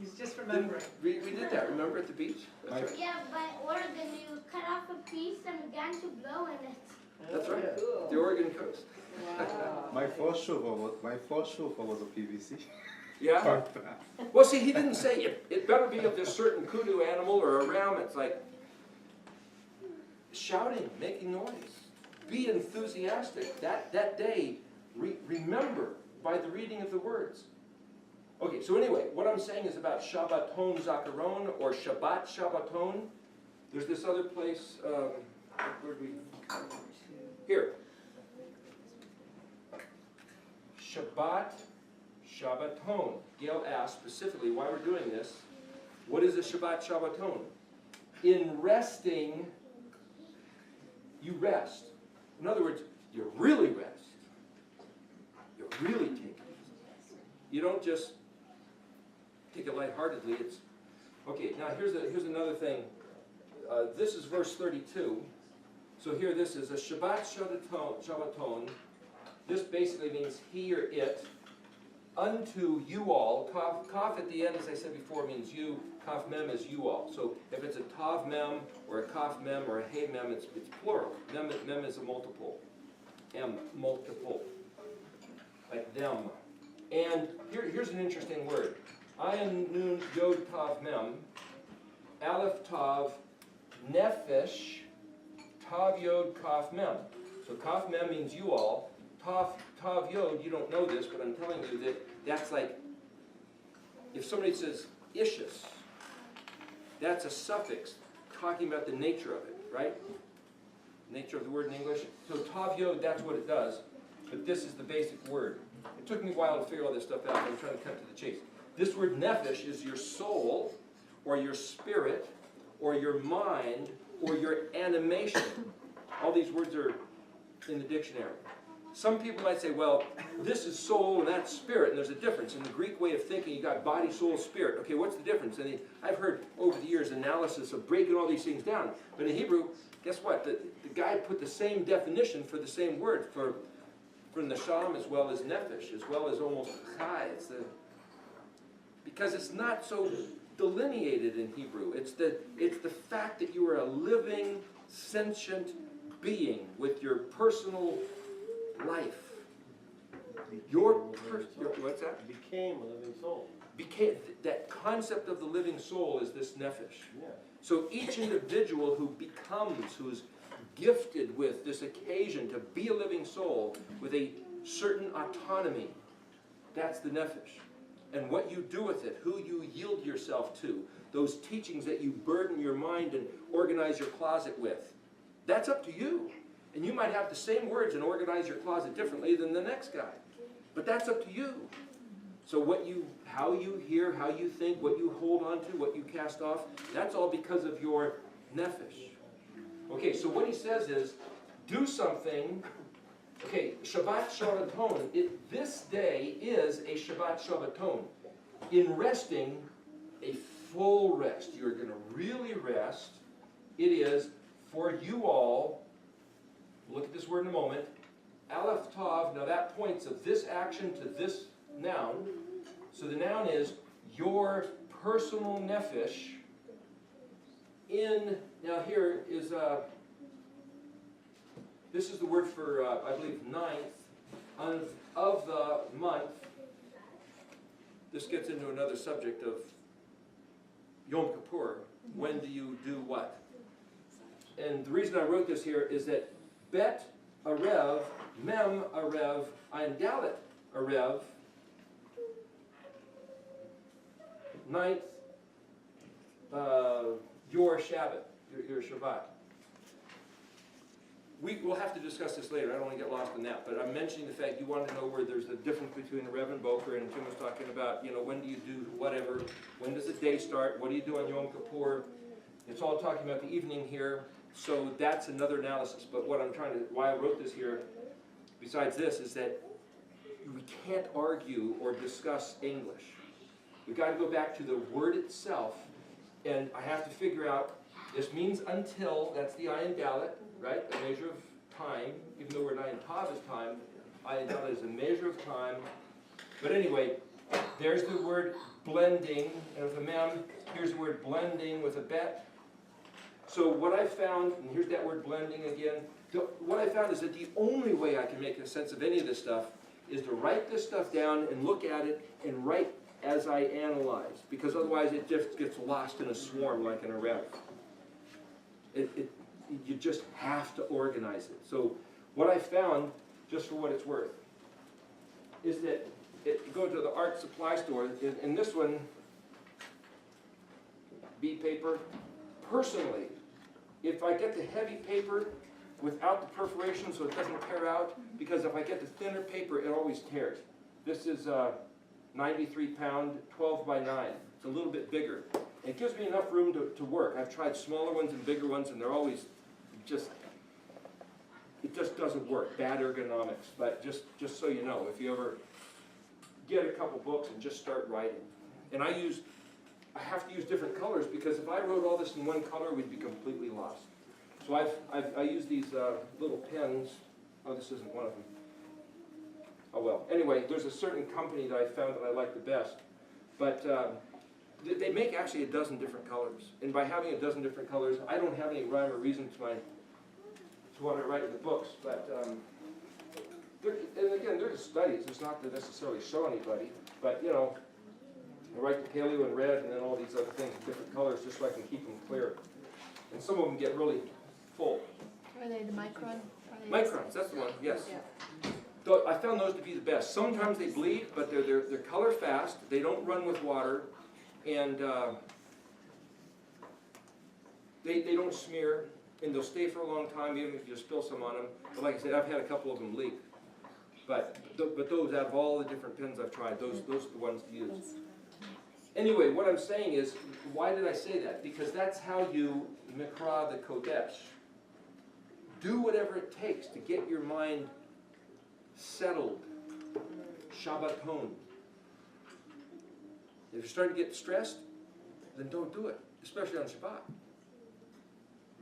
He's just remembering. We did that, remember, at the beach? That's right. Yeah, by Oregon, you cut off a piece and began to blow in it. That's right. Cool. The Oregon coast. Wow. My first shofar was a PVC. Yeah? Well, see, he didn't say it better be of this certain kudu animal or a ram. It's like shouting, making noise. Be enthusiastic. That day, remember by the reading of the words. Okay, so anyway, what I'm saying is about Shabbaton Zakaron or Shabbat Shabbaton. There's this other place, where'd we, here. Shabbat Shabbaton. Gail asked specifically why we're doing this. What is a Shabbat Shabbaton? In resting, you rest. In other words, you really rest. You really take it. You don't just take it lightheartedly. It's okay. Now here's another thing. This is verse 32. So here this is a Shabbat Shabbaton. This basically means he or it. Unto you all. Kaf at the end, as I said before, means you. Kaf mem is you all. So if it's a tav mem or a kaf mem or a hey mem, it's plural. Mem is a multiple. M, multiple. Like them. And here's an interesting word. Ayin nun yod tav mem. Aleph tav nefesh tav yod kaf mem. So kaf mem means you all. Tav yod, you don't know this, but I'm telling you that that's like, if somebody says ishus, that's a suffix talking about the nature of it, right? Nature of the word in English. So tav yod, that's what it does, but this is the basic word. It took me a while to figure all this stuff out, but I'm trying to cut to the chase. This word nefesh is your soul, or your spirit, or your mind, or your animation. All these words are in the dictionary. Some people might say, well, this is soul and that's spirit, and there's a difference. In the Greek way of thinking, you got body, soul, spirit. Okay, what's the difference? And I've heard over the years analysis of breaking all these things down. But in Hebrew, guess what? The guy put the same definition for the same word, for nesham as well as nefesh, as well as almost chai. Because it's not so delineated in Hebrew. It's the fact that you are a living, sentient being with your personal life. What's that? Became a living soul. That concept of the living soul is this nefesh. Yeah. So each individual who becomes, who's gifted with this occasion to be a living soul with a certain autonomy, that's the nefesh. And what you do with it, who you yield yourself to, those teachings that you burden your mind and organize your closet with, that's up to you. And you might have the same words and organize your closet differently than the next guy. But that's up to you. So how you hear, how you think, what you hold on to, what you cast off, that's all because of your nefesh. Okay, so what he says is, do something. Okay, Shabbat Shabbaton. This day is a Shabbat Shabbaton. In resting, a full rest. You're going to really rest. It is for you all. Look at this word in a moment. Aleph Tav, now that points of this action to this noun. So the noun is your personal nefesh now here is, this is the word for, I believe, 9th of the month. This gets into another subject of Yom Kippur. When do you do what? And the reason I wrote this here is that Bet Arev, Mem Arev, Ein Dalet Arev, 9th, your Shabbat, your Shabbat. We'll have to discuss this later. I don't want to get lost in that. But I'm mentioning the fact you want to know where there's a difference between the Rev and Boker, and Tim was talking about, when do you do whatever, when does the day start, what do you do on Yom Kippur? It's all talking about the evening here. So that's another analysis. But why I wrote this here, besides this, is that we can't argue or discuss English. We've got to go back to the word itself, and I have to figure out This means until, that's the ayin dalet, right? A measure of time, even though we're not in tav is time, ayin dalet is a measure of time. But anyway, there's the word blending, and with a mem, here's the word blending with a bet. So what I found, and here's that word blending again, what I found is that the only way I can make a sense of any of this stuff is to write this stuff down and look at it and write as I analyze, because otherwise it just gets lost in a swarm like in a ref. You just have to organize it. So what I found, just for what it's worth, is that you go to the art supply store, in this one, B paper, personally, if I get the heavy paper without the perforation so it doesn't tear out, because if I get the thinner paper, it always tears. This is 93 pound, 12 by 9. It's a little bit bigger. It gives me enough room to work. I've tried smaller ones and bigger ones, and they're always just, it just doesn't work. Bad ergonomics. But just so you know, if you ever get a couple books and just start writing. And I have to use different colors, because if I wrote all this in one color, we'd be completely lost. So I use these little pens. Oh, this isn't one of them. Oh well. Anyway, there's a certain company that I found that I like the best. But they make actually a dozen different colors. And by having a dozen different colors, I don't have any rhyme or reason to what I write in the books. But and again, they're just studies. It's not to necessarily show anybody. But you know, I write the paleo in red and then all these other things in different colors just so I can keep them clear. And some of them get really full. Are they the micron? Microns, that's the one, yes. Yeah. So I found those to be the best. Sometimes they bleed, but they're color fast. They don't run with water, and they don't smear, and they'll stay for a long time even if you spill some on them. But like I said, I've had a couple of them leak. But those, out of all the different pens I've tried, those are the ones to use. Anyway, what I'm saying is, why did I say that? Because that's how you mikra the kodesh. Do whatever it takes to get your mind settled, Shabbaton. If you're starting to get stressed, then don't do it, especially on Shabbat.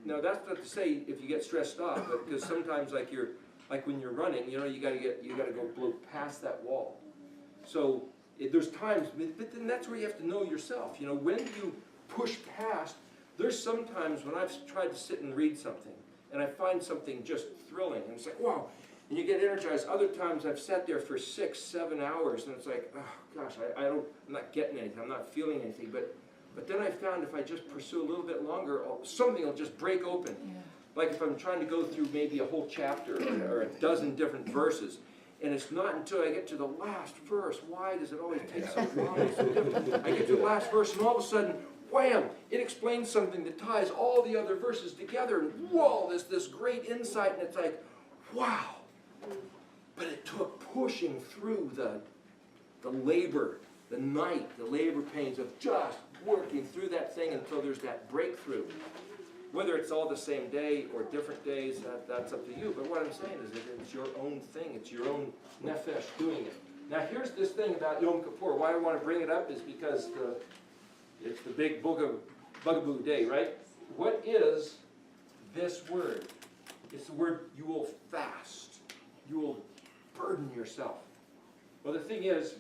Now that's not to say if you get stressed, stop, but because sometimes like when you're running, you know, you gotta go blow past that wall. So there's times, but then that's where you have to know yourself. You know, when do you push past? There's sometimes when I've tried to sit and read something, and I find something just thrilling, and it's like, wow, and you get energized. Other times I've sat there for 6, 7 hours, and it's like, oh gosh, I'm not getting anything, I'm not feeling anything. But then I found if I just pursue a little bit longer, something will just break open. Yeah. Like if I'm trying to go through maybe a whole chapter or a dozen different verses, and it's not until I get to the last verse. Why does it always take so long? It's so difficult. I get to the last verse, and all of a sudden, wham! It explains something that ties all the other verses together, and whoa! This great insight, and it's like, wow! But it took pushing through the labor, the night, the labor pains of just working through that thing until there's that breakthrough. Whether it's all the same day or different days, that's up to you. But what I'm saying is that it's your own thing. It's your own nefesh doing it. Now here's this thing about Yom Kippur. Why I want to bring it up is because it's the big bugaboo day, right? What is this word? It's the word you will fast. You will burden yourself. Well, the thing is,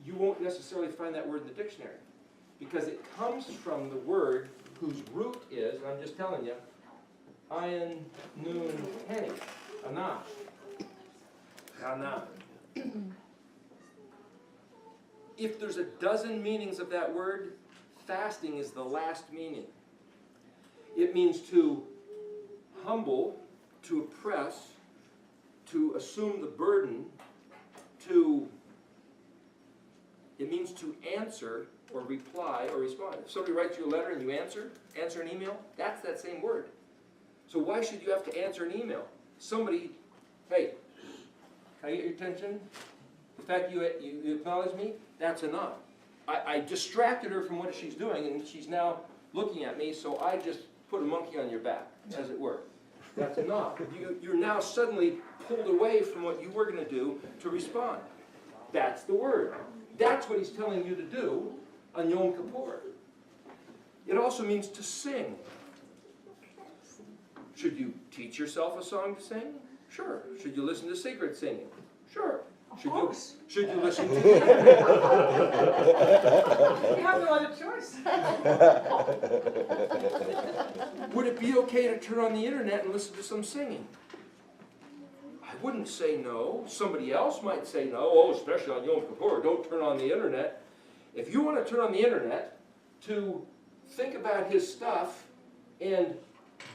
you won't necessarily find that word in the dictionary because it comes from the word whose root is, and I'm just telling you, ayin, nun, henny, anah. Anah. If there's a dozen meanings of that word, fasting is the last meaning. It means to humble, to oppress, to assume the burden, it means to answer or reply or respond. If somebody writes you a letter and you answer an email, that's that same word. So why should you have to answer an email? Somebody, hey, can I get your attention? The fact you acknowledge me, that's enough. I distracted her from what she's doing, and she's now looking at me, so I just put a monkey on your back, as it were. That's enough. You're now suddenly pulled away from what you were going to do to respond. That's the word. That's what he's telling you to do on Yom Kippur. It also means to sing. Should you teach yourself a song to sing? Sure. Should you listen to secret singing? Sure. Should you listen to You have no other choice. Would it be okay to turn on the internet and listen to some singing? I wouldn't say no. Somebody else might say no. Oh, especially on Yom Kippur, don't turn on the internet. If you want to turn on the internet to think about his stuff and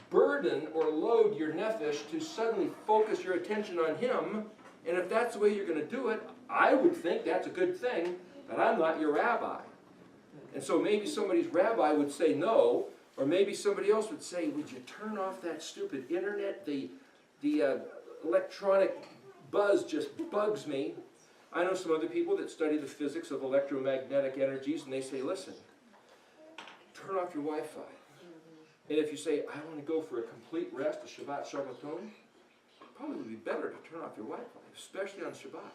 burden or load your nephesh to suddenly focus your attention on him, and if that's the way you're going to do it, I would think that's a good thing, but I'm not your rabbi. And so maybe somebody's rabbi would say no, or maybe somebody else would say, would you turn off that stupid internet? The electronic buzz just bugs me. I know some other people that study the physics of electromagnetic energies, and they say, listen, turn off your Wi-Fi. And if you say, I want to go for a complete rest, a Shabbat Shabbaton, it probably would be better to turn off your Wi-Fi, especially on Shabbat.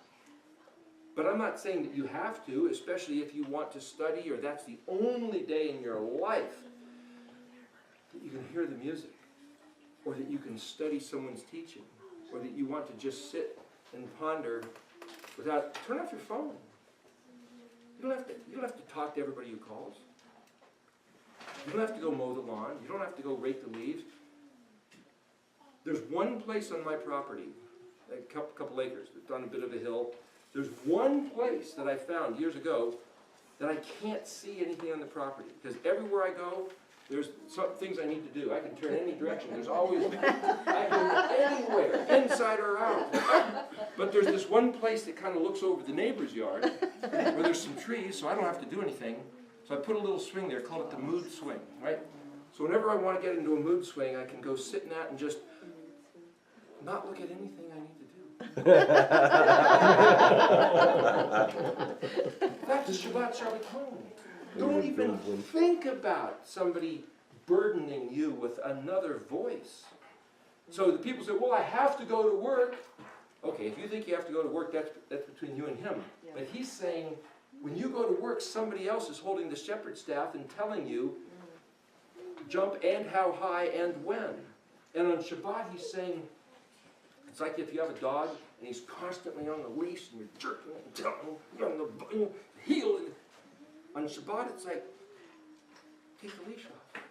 But I'm not saying that you have to, especially if you want to study, or that's the only day in your life that you can hear the music, or that you can study someone's teaching, or that you want to just sit and ponder without, turn off your phone. You don't have to talk to everybody who calls. You don't have to go mow the lawn. You don't have to go rake the leaves. There's one place on my property, a couple acres, it's on a bit of a hill. There's one place that I found years ago that I can't see anything on the property. Because everywhere I go, there's some things I need to do. I can turn any direction. There's always, I can go anywhere, inside or out. But there's this one place that kind of looks over the neighbor's yard, where there's some trees, so I don't have to do anything. So I put a little swing there, call it the mood swing, right? So whenever I want to get into a mood swing, I can go sit in that and just not look at anything I need to do. That's Shabbat Shabbaton. Don't even think about somebody burdening you with another voice. So the people say, well, I have to go to work. Okay, if you think you have to go to work, that's between you and him. But he's saying, when you go to work, somebody else is holding the shepherd's staff and telling you, jump and how high and when. And on Shabbat, he's saying, it's like if you have a dog and he's constantly on the leash and you're jerking it and telling him, on the heel. On Shabbat, it's like, take the leash off.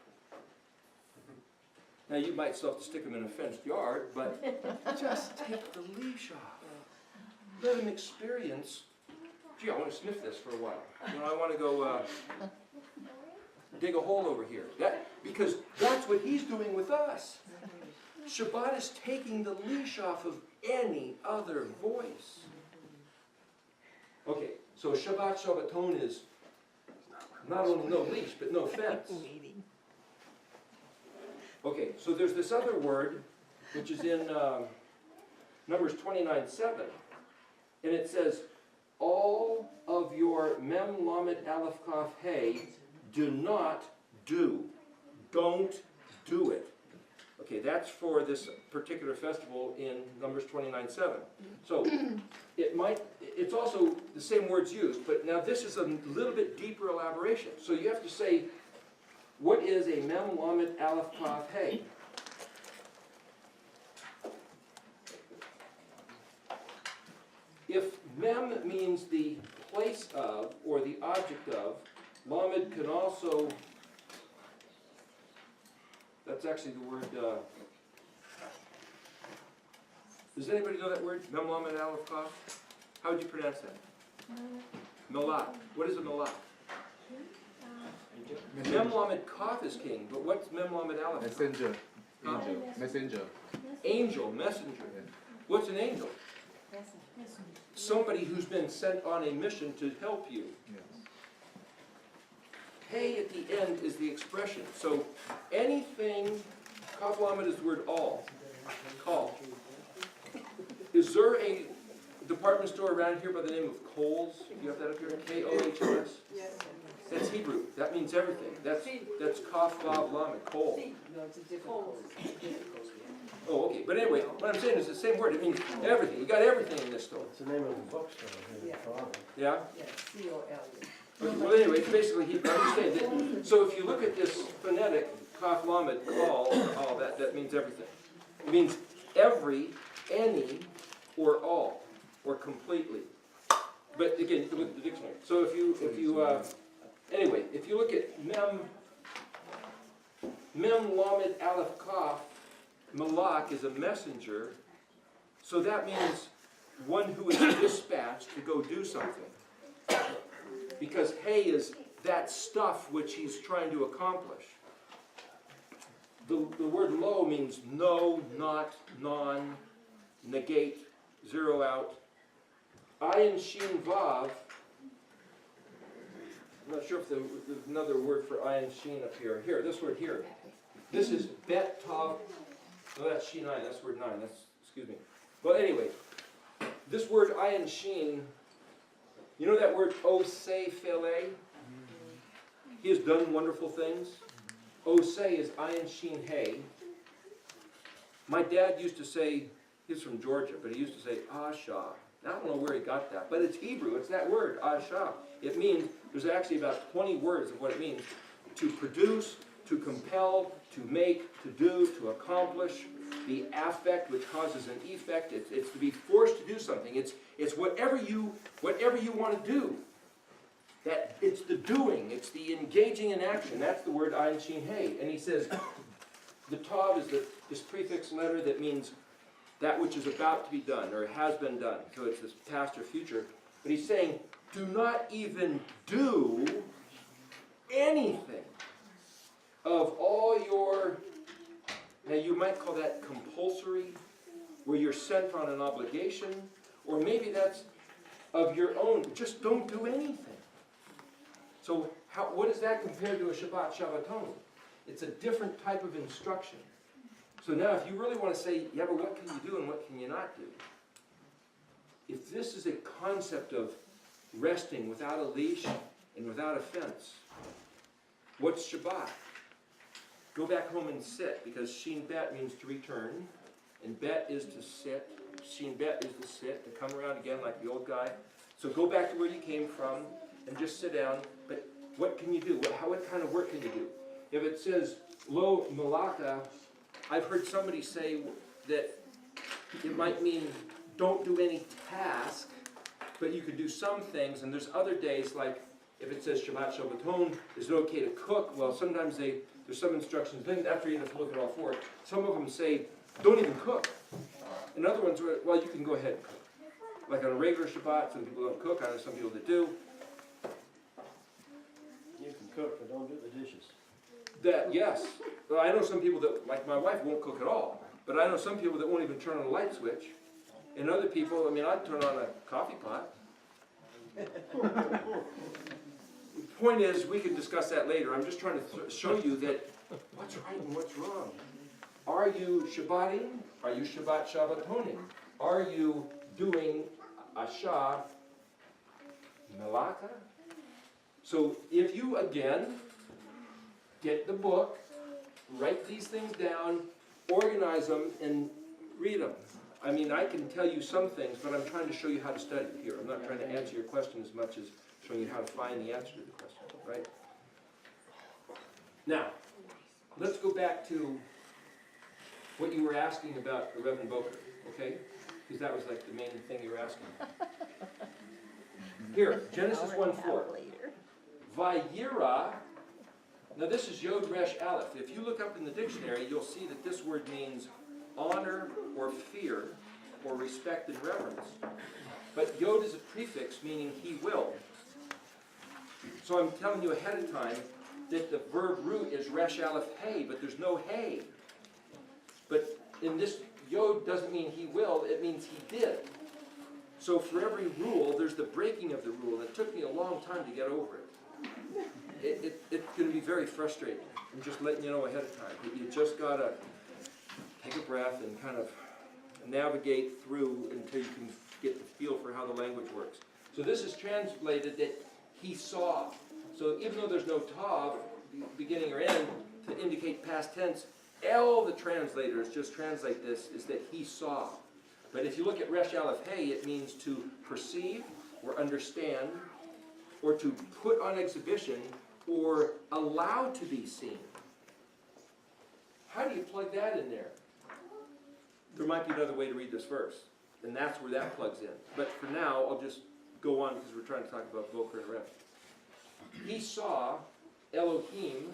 Now, you might still have to stick him in a fenced yard, but just take the leash off. Let him experience, gee, I want to sniff this for a while. You know, I want to go dig a hole over here. Because that's what he's doing with us. Shabbat is taking the leash off of any other voice. Okay, so Shabbat Shabbaton is not only no leash, but no fence. Okay, so there's this other word, which is in Numbers 29:7, and it says, all of your Mem Lamed Aleph Kaf Hey do not do. Don't do it. Okay, that's for this particular festival in Numbers 29:7. So it's also the same words used, but now this is a little bit deeper elaboration. So you have to say, what is a Mem Lamed Aleph Kaf Hey? If Mem means the place of, or the object of, Lamed can also, that's actually the word, does anybody know that word? Mem Lamed Aleph Kaf? How would you pronounce that? Melach. What is a melach? Mem Lamed Kaf is king, but what's Mem Lamed Aleph? Messenger. Angel. Messenger. Angel, messenger. What's an angel? Somebody who's been sent on a mission to help you. Yes. Hey at the end is the expression. So anything, Kaf Lamed is the word all. Call. Is there a department store around here by the name of Kohl's? Do you have that up here? K-O-H-L-S? Yes. That's Hebrew. That means everything. That's Kaf Vav Lamed, Kohl. No, it's a different word. Oh, okay. But anyway, what I'm saying is the same word. It means everything. You got everything in this store. It's the name of the bookstore here in Toronto. Yeah? Yeah, C-O-L. Okay, well, anyway, it's basically Hebrew. I'm just saying that, so if you look at this phonetic, Kaf Lamed, all, that means everything. It means every, any, or all, or completely. But again, you can look at the dictionary. So anyway, if you look at Mem Lamed Aleph Kaf, Malak is a messenger, so that means one who is dispatched to go do something. Because Hey is that stuff which he's trying to accomplish. The word lo means no, not, non, negate, zero out. Ayin Shin Vav, I'm not sure if there's another word for Ayin Shin up here. Here, this word here. This is Bet Tav, no, that's Shin Ayin, that's word 9, excuse me. Well, anyway, this word Ayin Shin, you know that word Osei Fele? He has done wonderful things. Osei is Ayin Shin Hey. My dad used to say, he's from Georgia, but he used to say Asha. I don't know where he got that, but it's Hebrew, it's that word, Asha. It means, there's actually about 20 words of what it means. To produce, to compel, to make, to do, to accomplish. The affect which causes an effect. It's to be forced to do something. It's whatever you want to do. That it's the doing, it's the engaging in action. That's the word Ayin Shin Hey. And he says, the Tav is this prefix letter that means that which is about to be done, or has been done. So it's this past or future. But he's saying, do not even do anything of all your, now you might call that compulsory, where you're sent on an obligation, or maybe that's of your own. Just don't do anything. So what does that compare to a Shabbat Shabbaton? It's a different type of instruction. So now if you really want to say, yeah, but what can you do and what can you not do? If this is a concept of resting without a leash and without a fence, what's Shabbat? Go back home and sit, because Shin Bet means to return, and Bet is to sit. Shin Bet is to sit, to come around again like the old guy. So go back to where you came from and just sit down. But what can you do? What kind of work can you do? If it says Lo Malaka, I've heard somebody say that it might mean don't do any task, but you could do some things, and there's other days, like if it says Shabbat Shabbaton, is it okay to cook? Well, sometimes there's some instructions, then after you have to look at all four, some of them say, don't even cook. And other ones, well, you can go ahead and cook. Like on a regular Shabbat, some people don't cook, I know some people that do. You can cook, but don't do the dishes. That, yes. Well, I know some people that, like my wife, won't cook at all. But I know some people that won't even turn on a light switch. And other people, I mean, I'd turn on a coffee pot. The point is, we can discuss that later. I'm just trying to show you that what's right and what's wrong. Are you Shabbating? Are you Shabbat Shabbatoning? Are you doing Asha Melaka? So if you, again, get the book, write these things down, organize them, and read them. I mean, I can tell you some things, but I'm trying to show you how to study here. I'm not trying to answer your question as much as showing you how to find the answer to the question, right? Now, let's go back to what you were asking about Reverend Boker, okay? Because that was like the main thing you were asking. Here, Genesis 1:4. Vayira. Now this is Yod Resh Aleph. If you look up in the dictionary, you'll see that this word means honor or fear or respect and reverence. But Yod is a prefix meaning he will. So I'm telling you ahead of time that the verb root is Resh Aleph Hey, but there's no Hey. But in this, Yod doesn't mean he will, it means he did. So for every rule, there's the breaking of the rule, and it took me a long time to get over it. It's going to be very frustrating. I'm just letting you know ahead of time. You just got to take a breath and kind of navigate through until you can get the feel for how the language works. So this is translated that he saw. So even though there's no tav, beginning or end, to indicate past tense, all the translators just translate this is that he saw. But if you look at Resh Aleph Hey, it means to perceive or understand or to put on exhibition or allow to be seen. how do you plug that in there? There might be another way to read this verse, and that's where that plugs in. But for now, I'll just go on because we're trying to talk about Boker and Rem. He saw Elohim,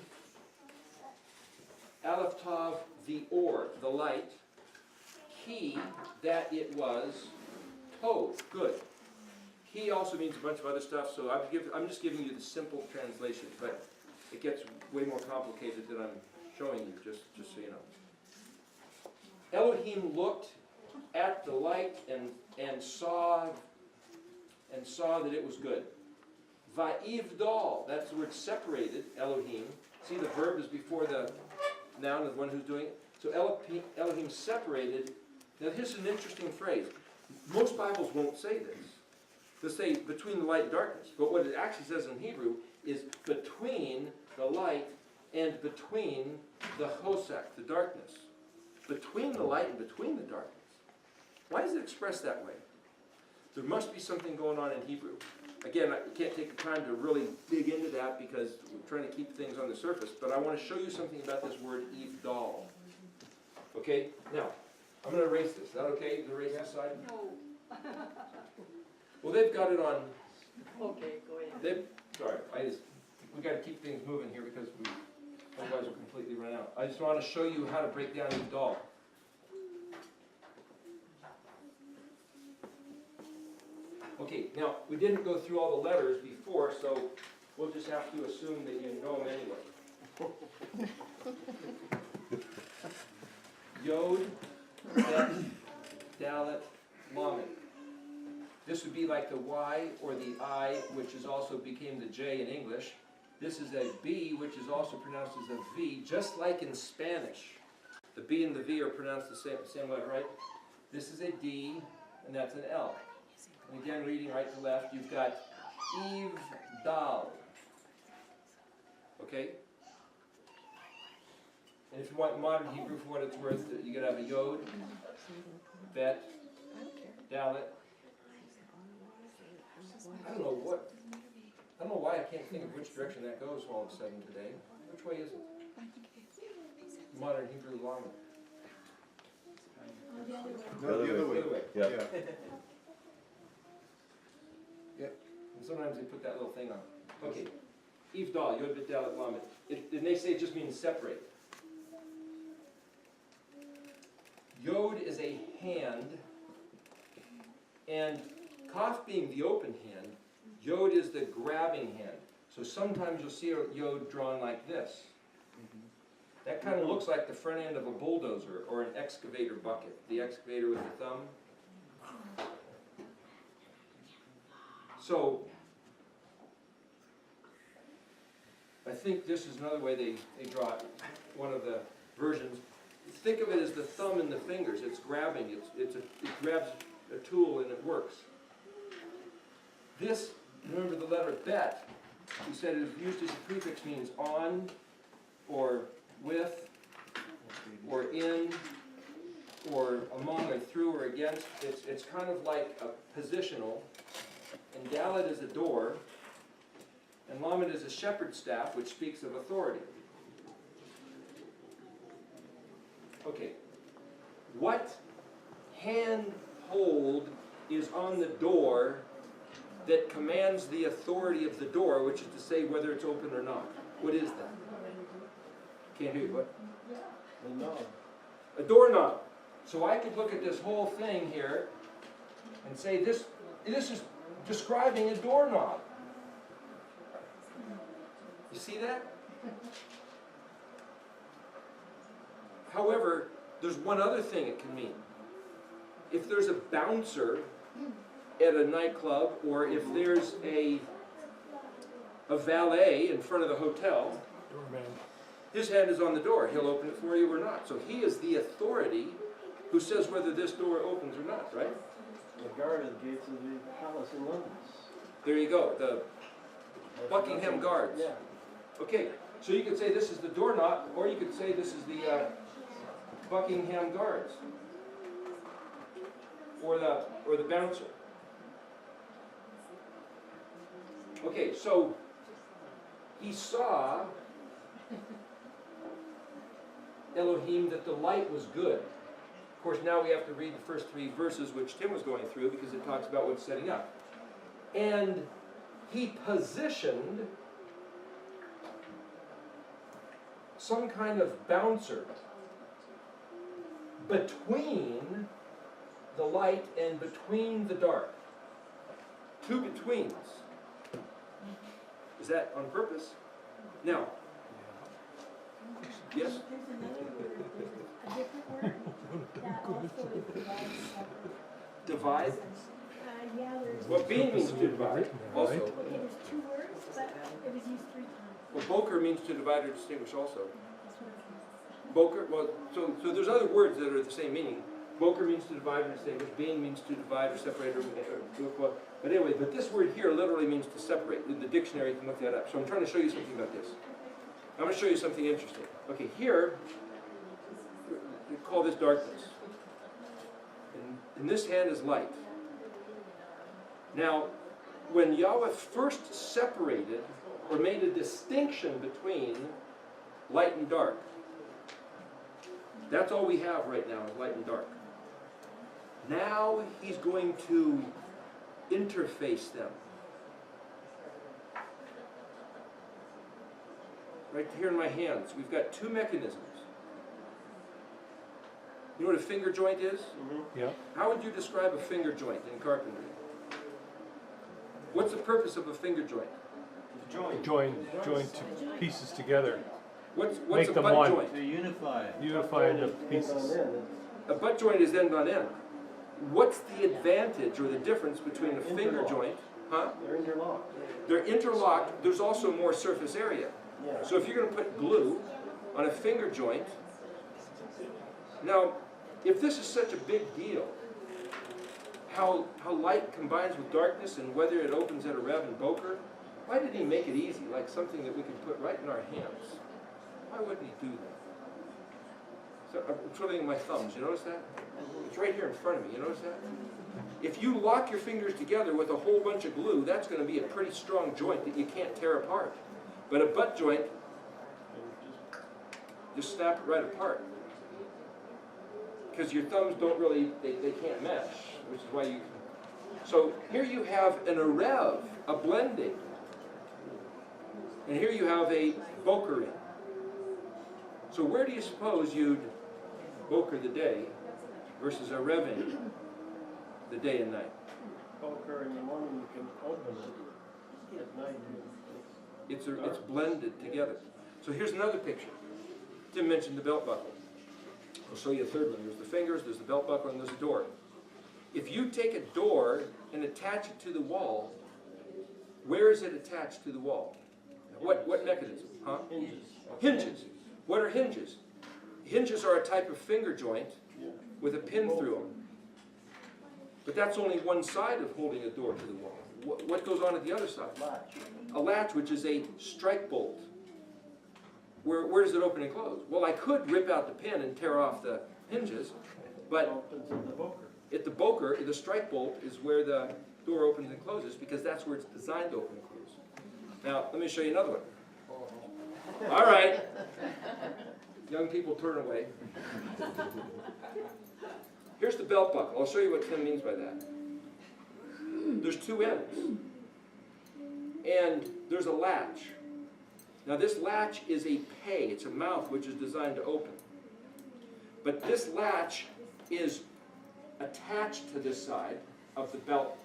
Aleph Tav, the or, the light, Ki, that it was, Tov, good. Ki also means a bunch of other stuff, so I'm just giving you the simple translation, but it gets way more complicated than I'm showing you, just so you know. Elohim looked at the light and saw that it was good. Va'ivdal, that's the word separated, Elohim. See, the verb is before the noun of the one who's doing it. So Elohim separated. Now here's an interesting phrase. Most Bibles won't say this. They'll say between the light and darkness. But what it actually says in Hebrew is between the light and between the hosak, the darkness. Between the light and between the darkness. Why is it expressed that way? There must be something going on in Hebrew. Again, I can't take the time to really dig into that because we're trying to keep things on the surface, but I want to show you something about this word Ivdal. Okay? Now, I'm going to erase this. Is that okay to erase this side? No. Well, they've got it on. Okay, go ahead. Sorry, we got to keep things moving here because otherwise we'll completely run out. I just want to show you how to break down Ivdal. Okay, now, we didn't go through all the letters before, so we'll just have to assume that you know them anyway. Yod, Bet, Dalet, Lamed. This would be like the Y or the I, which is also became the J in English. This is a B, which is also pronounced as a V, just like in Spanish. The B and the V are pronounced the same way, right? This is a D, and that's an L. And again, reading right to left, you've got Ivdal. Okay? And if you want modern Hebrew for what it's worth, you gotta have a Yod, Bet, Dalet. I don't know why I can't think of which direction that goes all of a sudden today. Which way is it? Modern Hebrew Lamed. Oh, the other way. The other way. The other way. Yeah. And sometimes they put that little thing on. Okay. Ivdal, Yod Bet Dalet Lamed. And they say it just means separate. Yod is a hand, and Kaf being the open hand, Yod is the grabbing hand. So sometimes you'll see a Yod drawn like this. That kind of looks like the front end of a bulldozer or an excavator bucket. The excavator with the thumb. So, I think this is another way they draw it, one of the versions. Think of it as the thumb and the fingers. It's grabbing. It grabs a tool and it works. This, remember the letter bet, we said it is used as a prefix, means on, or with, or in, or among, or through, or against. It's kind of like a positional. And Dalet is a door, and Lamed is a shepherd's staff, which speaks of authority. Okay, what handhold is on the door that commands the authority of the door, which is to say whether it's open or not? What is that? Can't hear you, what? A knob. A doorknob. So I could look at this whole thing here and say this is describing a doorknob. You see that? However, there's one other thing it can mean. If there's a bouncer at a nightclub, or if there's a valet in front of the hotel, his hand is on the door. He'll open it for you or not. So he is the authority who says whether this door opens or not, right? The guard at the gates of the palace in London. There you go, the Buckingham Guards. Yeah. Okay, so you could say this is the doorknob, or you could say this is the Buckingham Guards, or the bouncer. Okay, so he saw Elohim that the light was good. Of course, now we have to read the first 3 verses which Tim was going through because it talks about what's setting up. And he positioned some kind of bouncer between the light and between the dark. 2 betweens. Is that on purpose? Now, yes? There's another word, there's a different word that also divides separate. Divide? Yeah, there's. Well, being means to divide, also. Okay, there's 2 words, but it was used 3 times. Well, boker means to divide or distinguish also. That's what I was Boker, well, so there's other words that are the same meaning. Boker means to divide or distinguish. Being means to divide or separate or but anyway, but this word here literally means to separate. In the dictionary, you can look that up. So I'm trying to show you something about this. I'm going to show you something interesting. Okay, here, we call this darkness. And this hand is light. Now, when Yahweh first separated or made a distinction between light and dark, that's all we have right now is light and dark. Now he's going to interface them. Right here in my hands, we've got 2 mechanisms. You know what a finger joint is? Yeah. How would you describe a finger joint in carpentry? What's the purpose of a finger joint? Join two pieces together. What's Make a them butt one. joint? To unify. Unifying the End on pieces. end. A butt joint is end on end. What's the advantage or the difference between a finger Interlock. joint? Huh? They're interlocked. They're interlocked. There's also more surface area. Yeah. So if you're going to put glue on a finger joint, now, if this is such a big deal, how light combines with darkness and whether it opens at a Rev and Boker, why did he make it easy, like something that we could put right in our hands? Why wouldn't he do that? So I'm twiddling my thumbs, you notice that? It's right here in front of me, you notice that? If you lock your fingers together with a whole bunch of glue, that's going to be a pretty strong joint that you can't tear apart. But a butt joint, just snap it right apart. Because your thumbs don't really, they can't mesh, which is why you... So here you have an arev, a blending. And here you have a bokering. So where do you suppose you'd boker the day versus a reving the day and night? Poker in the morning, you can open it. At night, It's blended together. So here's another picture. Tim mentioned the belt buckle. I'll show you a third one. There's the fingers, there's the belt buckle, and there's a door. If you take a door and attach it to the wall, where is it attached to the wall? What mechanism? Huh? hinges. Hinges. What are hinges? Hinges are a type of finger joint with a pin through them. But that's only one side of holding a door to the wall. What goes on at the other side? Latch. A latch, which is a strike bolt. Where does it open and close? Well, I could rip out the pin and tear off the hinges, but Opens in the boker. at the boker, the strike bolt is where the door opens and closes because that's where it's designed to open and close. Now, let me show you another one. All right. Young people turn away. Here's the belt buckle. I'll show you what Tim means by that. There's 2 ends. And there's a latch. Now this latch is a pay. It's a mouth which is designed to open. But this latch is attached to this side of the belt.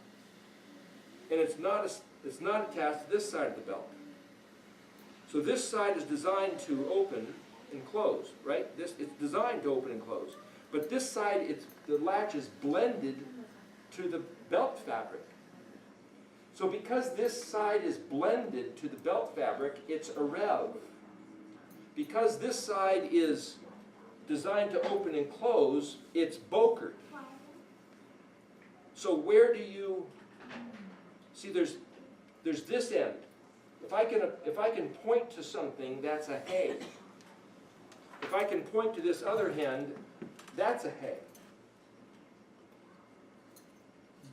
And it's not attached to this side of the belt. So this side is designed to open and close, right? It's designed to open and close. But this side, the latch is blended to the belt fabric. So because this side is blended to the belt fabric, it's a rev. Because this side is designed to open and close, it's bokered. So where do you see? There's this end. If I can point to something, that's a hay. If I can point to this other hand, that's a hay.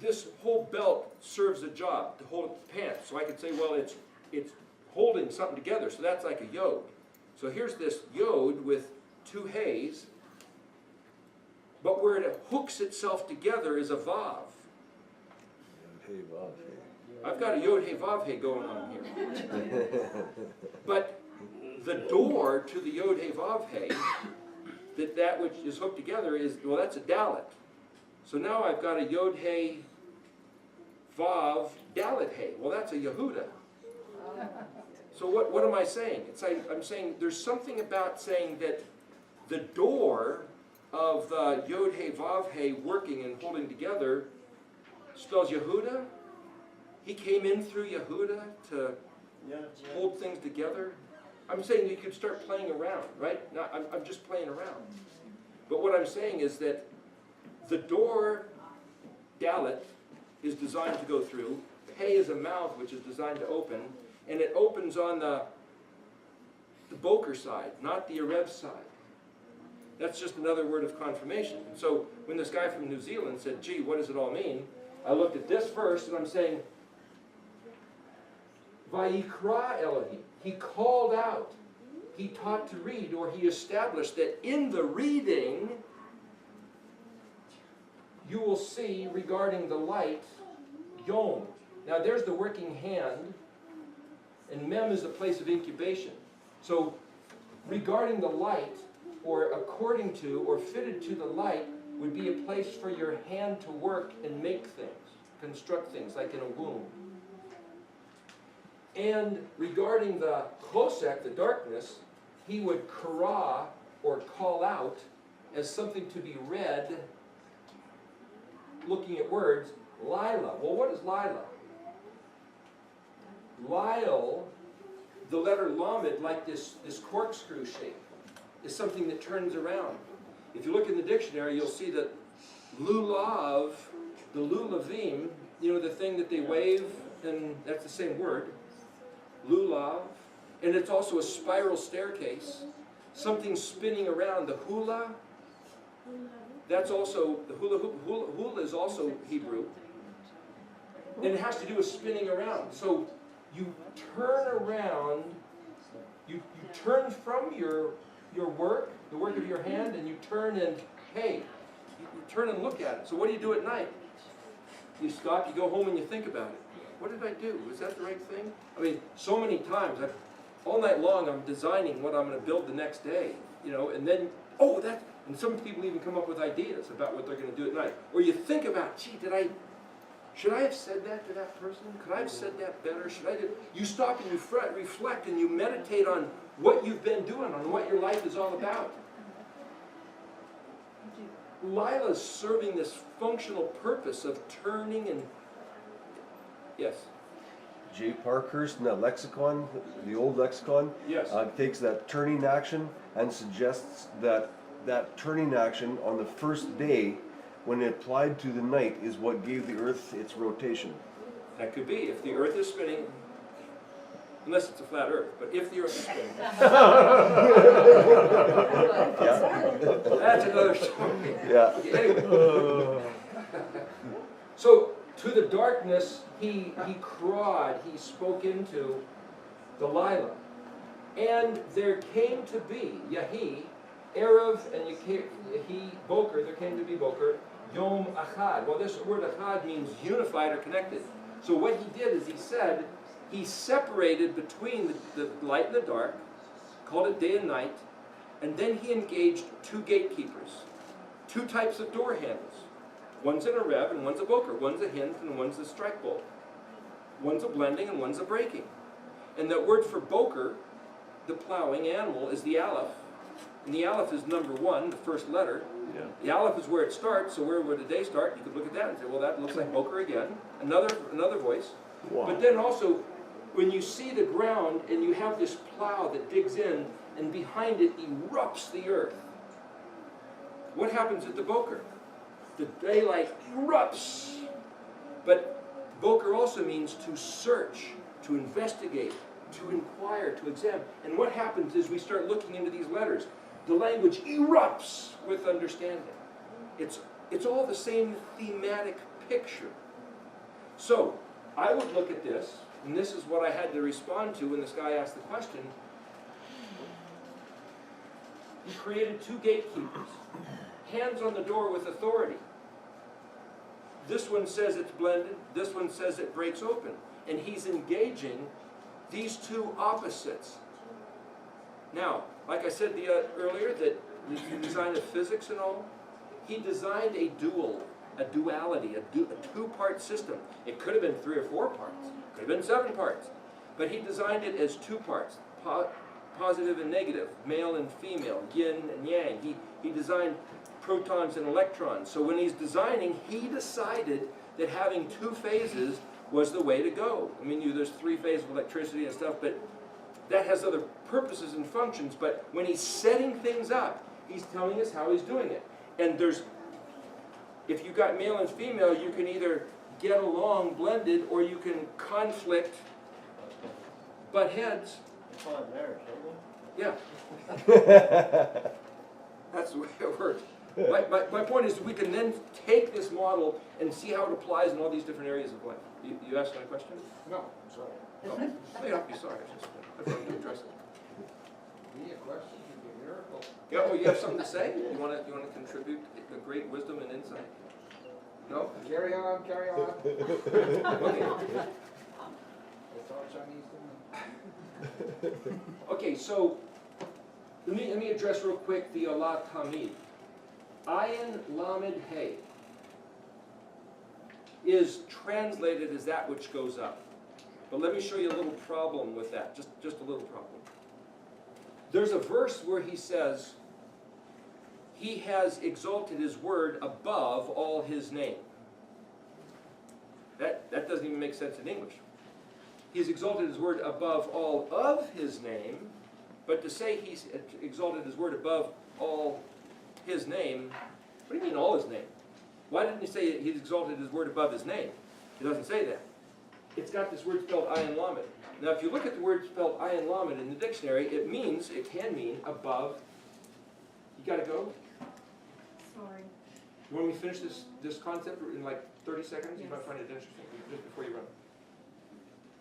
This whole belt serves a job to hold up the pants. So I could say, well, it's holding something together, so that's like a yod. So here's this yod with two hays, but where it hooks itself together is a vav. I've got a yod hey vav hey going on here. But the door to the yod hey vav hey, that which is hooked together is, well, that's a dalet. So now I've got a yod hey vav dalet hey. Well, that's a Yehuda. So what am I saying? It's like, I'm saying there's something about saying that the door of the Yod He Vav He working and holding together spells Yehuda. He came in through Yehuda to hold things together. I'm saying you could start playing around, right? Now, I'm just playing around. But what I'm saying is that the door, Dalet, is designed to go through. He is a mouth which is designed to open. And it opens on the Boker side, not the Erev side. That's just another word of confirmation. And so when this guy from New Zealand said, gee, what does it all mean? I looked at this verse and I'm saying, Vayikra Elohim. He called out. He taught to read, or he established that in the reading, you will see regarding the light, Yom. Now there's the working hand, and Mem is the place of incubation. So regarding the light, or according to, or fitted to the light, would be a place for your hand to work and make things, construct things, like in a womb. And regarding the klosek, the darkness, he would kara, or call out, as something to be read, looking at words, Lila. Well, what is Lila? Lyle, the letter lamed, like this corkscrew shape, is something that turns around. If you look in the dictionary, you'll see that lulav, the lulavim, you know, the thing that they wave, and that's the same word, lulav, and it's also a spiral staircase, something spinning around. The hula, that's also, the hula hoop, hula is also Hebrew, and it has to do with spinning around. So you turn around, you turn from your work, the work of your hand, and you turn and, hey, you turn and look at it. So what do you do at night? You stop, you go home and you think about it. What did I do? Was that the right thing? I mean, so many times, all night long I'm designing what I'm going to build the next day, you know, and then, oh, that, and some people even come up with ideas about what they're going to do at night. Or you think about, gee, should I have said that to that person? Could I have said that better? Should I do? You stop and you reflect and you meditate on what you've been doing, on what your life is all about. Lila's serving this functional purpose of turning and, yes? J. Parkhurst in that lexicon, the old lexicon, Yes. takes that turning action and suggests that that turning action on the first day, when applied to the night, is what gave the earth its rotation. That could be, if the earth is spinning, unless it's a flat earth, but if the earth is spinning. That's another story. Yeah. Anyway. So, to the darkness, he crawed, he spoke into Delilah. And there came to be, Yahi, Erev, and Yahi, Boker, there came to be Boker, Yom Achad. Well, this word Achad means unified or connected. So what he did is he said, he separated between the light and the dark, called it day and night, and then he engaged two gatekeepers, two types of door handles. One's an Erev and one's a Boker. One's a hint and one's a strike bolt. One's a blending and one's a breaking. And the word for Boker, the plowing animal, is the Aleph. And the Aleph is number one, the first letter. Yeah. The Aleph is where it starts, so where would the day start? You could look at that and say, well, that looks like Boker again. Another voice. Wow. But then also, when you see the ground and you have this plow that digs in, and behind it erupts the earth, what happens at the Boker? The daylight erupts. But Boker also means to search, to investigate, to inquire, to examine. And what happens is we start looking into these letters. The language erupts with understanding. It's all the same thematic picture. So, I would look at this, and this is what I had to respond to when this guy asked the question. He created two gatekeepers. Hands on the door with authority. This one says it's blended, this one says it breaks open. And he's engaging these two opposites. Now, like I said earlier, that the design of physics and all, he designed a duality, a two-part system. It could have been 3 or 4 parts, could have been 7 parts, but he designed it as 2 parts, positive and negative, male and female, yin and yang. He designed protons and electrons. So when he's designing, he decided that having 2 phases was the way to go. I mean, there's 3 phases of electricity and stuff, but that has other purposes and functions. But when he's setting things up, he's telling us how he's doing it. And if you've got male and female, you can either get along blended, or you can conflict, butt heads. It's on there, isn't Yeah. That's the way it works. My point is, we can then take this model and see how it applies in all these different areas of life. You asked my question? No, I'm sorry. Oh, you may not be sorry. I wanted to address it. Be a question, be a miracle. Yeah, well, you have something to say? You want to contribute a great wisdom and insight? No? Carry on, carry on. Okay. That's all Chinese doing. Okay, so let me address real quick the Allah Tamid. Ayin Lamed Hey is translated as that which goes up. But let me show you a little problem with that, just a little problem. There's a verse where he says, he has exalted his word above all his name. That doesn't even make sense in English. He's exalted his word above all of his name, but to say he's exalted his word above all his name, what do you mean all his name? Why didn't he say he's exalted his word above his name? He doesn't say that. It's got this word spelled Ayin Lamed. Now if you look at the word spelled Ayin Lamed in the dictionary, it can mean above. You gotta go? Sorry. You want me to finish this concept in like 30 seconds? You might find it interesting, just before you run.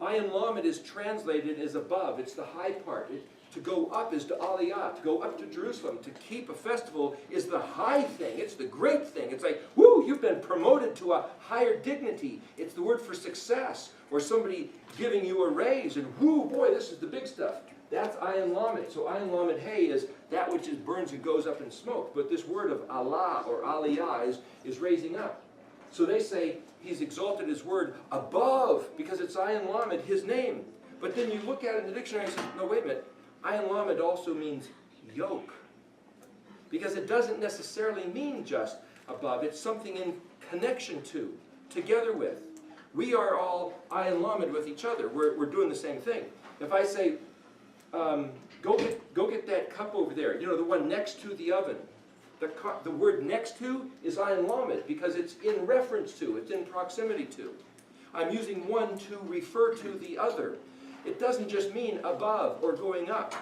Ayin Lamed is translated as above. It's the high part. To go up is to Aliyah. To go up to Jerusalem, to keep a festival is the high thing. It's the great thing. It's like, whoo, you've been promoted to a higher dignity. It's the word for success, or somebody giving you a raise, and whoo, boy, this is the big stuff. That's Ayin Lamed. So Ayin Lamed Hey is that which burns and goes up in smoke. But this word of Allah or Aliyah is raising up. So they say he's exalted his word above, because it's Ayin Lamed, his name. But then you look at it in the dictionary and say, no, wait a minute. Ayin Lamed also means yoke. Because it doesn't necessarily mean just above. It's something in connection to, together with. We are all Ayin Lamed with each other. We're doing the same thing. If I say, go get that cup over there, you know, the one next to the oven. The word next to is Ayin Lamed because it's in reference to, it's in proximity to. I'm using one to refer to the other. It doesn't just mean above or going up.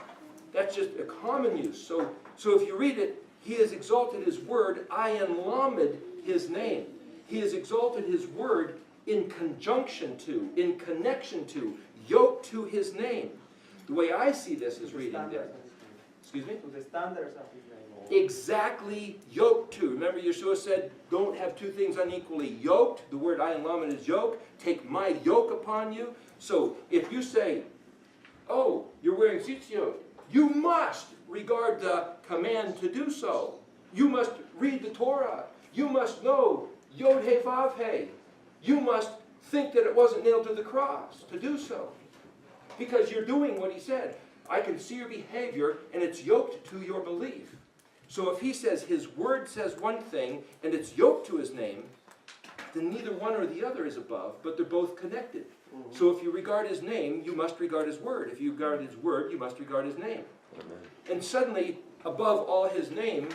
That's just a common use. So if you read it, he has exalted his word, Ayin Lamed, his name. He has exalted his word in conjunction to, in connection to, yoked to his name. The way I see this is reading there. Excuse me? To the standards of his name. Exactly yoked to. Remember Yeshua said, don't have 2 things unequally yoked. The word Ayin Lamed is yoke. Take my yoke upon you. So if you say, oh, you're wearing tzitzit, you must regard the command to do so. You must read the Torah. You must know Yod He Vav He. You must think that it wasn't nailed to the cross to do so. Because you're doing what he said. I can see your behavior and it's yoked to your belief. So if he says his word says one thing and it's yoked to his name, then neither one or the other is above, but they're both connected. Mm-hmm. So if you regard his name, you must regard his word. If you regard his word, you must regard his name. Amen. And suddenly, above all his name,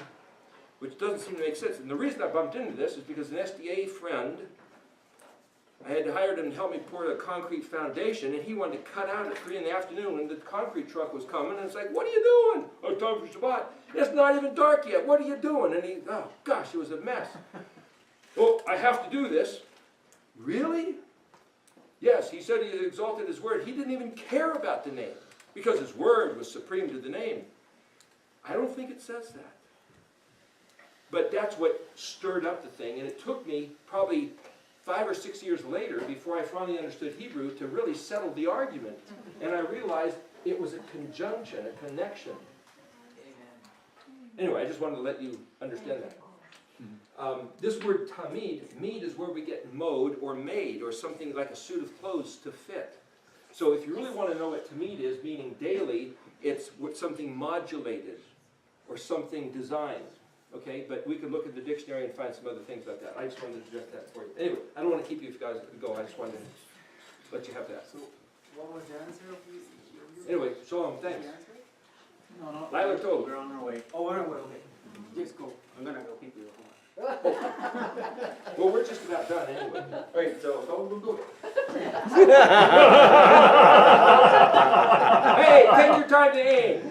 which doesn't seem to make sense. And the reason I bumped into this is because an SDA friend, I had hired him to help me pour the concrete foundation, and he wanted to cut out at 3 in the afternoon when the concrete truck was coming, and it's like, what are you doing? Oh, it's time for Shabbat. It's not even dark yet. What are you doing? And he, oh gosh, it was a mess. Well, I have to do this. Really? Yes, he said he had exalted his word. He didn't even care about the name, because his word was supreme to the name. I don't think it says that. But that's what stirred up the thing, and it took me probably 5 or 6 years later before I finally understood Hebrew to really settle the argument. And I realized it was a conjunction, a connection. Anyway, I just wanted to let you understand that. This word tamid, mead is where we get mode or made, or something like a suit of clothes to fit. So if you really want to know what tamid is, meaning daily, it's something modulated or something designed. Okay, but we could look at the dictionary and find some other things like that. I just wanted to address that for you. Anyway, I don't want to keep you guys go. I just wanted to let you have that. So, what was the answer? Anyway, Shalom, thanks. No, no. Lila told. We're on our way. Oh, we're on our way, okay. Just go. I'm gonna go pick you up. Well, we're just about done anyway. Wait, so We'll go. Hey, take your time to aim.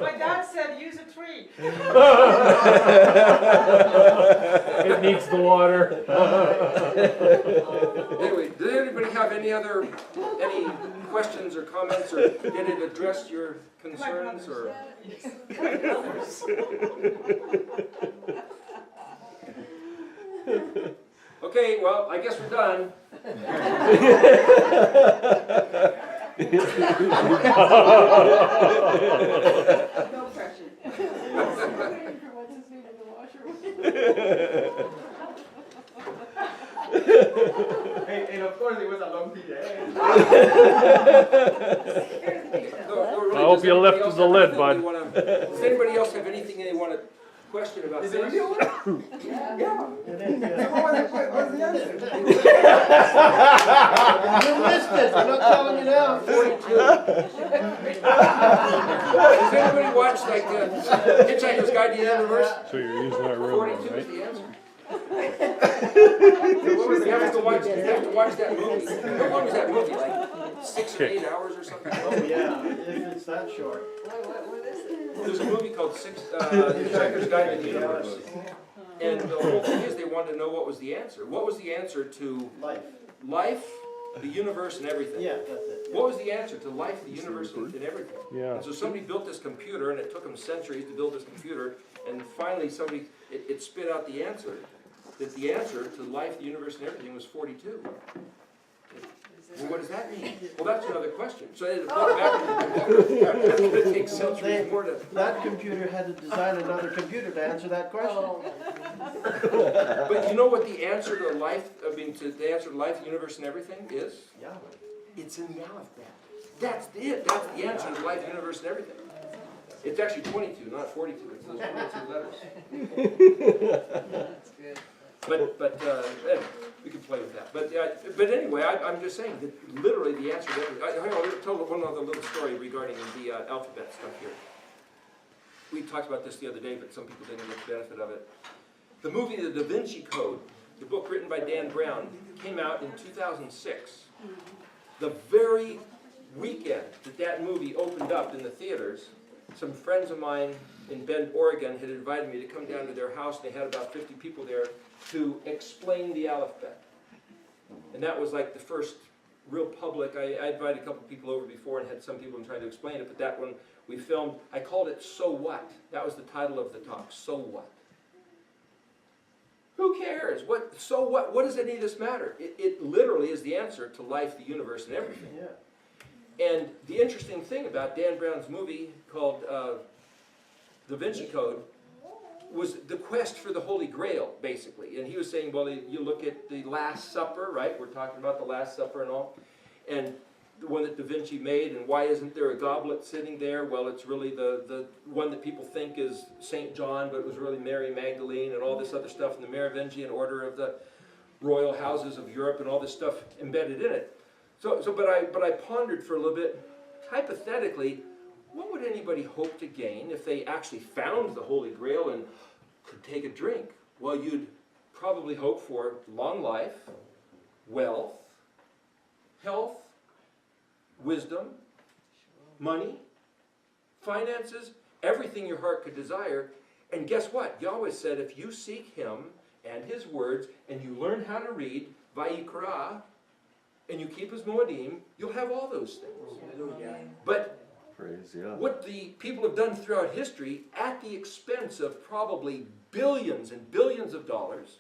My dad said use a tree. It needs the water. Anyway, does anybody have any questions or comments, or did it address your concerns, or? Okay, well, I guess we're done. No pressure. Hey, and of course it was a long day. I hope you lifted the lid, bud. Does anybody else have anything they want to question about Is this? it real? Yeah. What's the answer? You missed it, I'm not telling you now. 42. Does anybody watch like Hitchhiker's Guide to the Universe? So you're using that real 42 one, is right? the answer. You have to watch that movie. How long was that movie? Like 6 or 8 hours or something? Oh, yeah, if it's that short. What is it? There's a movie called Hitchhiker's Guide to the Universe. And the whole thing is they wanted to know what was the answer. What was the answer to life, the universe, and everything? Yeah, that's it. What was the answer to life, the universe, and everything? Yeah. And so somebody built this computer, and it took them centuries to build this computer, and finally it spit out the answer, that the answer to life, the universe, and everything was 42. Well, what does that mean? Well, that's another question. So they had to put it back into the computer. It's going to take centuries more to... That computer had to design another computer to answer that question. Oh, But you know what the answer to life, the answer to life, the universe, and everything is? Yeah. It's in the alphabet. That's it. That's the answer to life, universe, and everything. It's actually 22, not 42. It's those 22 letters. that's good. But anyway, we can play with that. But anyway, I'm just saying that literally the answer to everything. I'll tell one other little story regarding the alphabet stuff here. We talked about this the other day, but some people didn't get the benefit of it. The movie The Da Vinci Code, the book written by Dan Brown, came out in 2006. The very weekend that movie opened up in the theaters, some friends of mine in Bend, Oregon had invited me to come down to their house. They had about 50 people there to explain the alphabet. And that was like the first real public. I invited a couple people over before and had some people trying to explain it, but that one we filmed. I called it So What? That was the title of the talk, So What? Who cares? So what? What does any of this matter? It literally is the answer to life, the universe, and everything. Yeah. And the interesting thing about Dan Brown's movie called Da Vinci Code was the quest for the Holy Grail, basically. And he was saying, well, you look at the Last Supper, right? We're talking about the Last Supper and all. And the one that Da Vinci made, and why isn't there a goblet sitting there? Well, it's really the one that people think is St. John, but it was really Mary Magdalene and all this other stuff in the Merovingian order of the royal houses of Europe and all this stuff embedded in it. But I pondered for a little bit, hypothetically, what would anybody hope to gain if they actually found the Holy Grail and could take a drink? Well, you'd probably hope for long life, wealth, health, wisdom, money, finances, everything your heart could desire. And guess what? Yahweh said if you seek Him and His words and you learn how to read, Vayikra, and you keep his Moedim, you'll have all those things. Hallelujah. But Praise, yeah. what the people have done throughout history, at the expense of probably billions and billions of dollars,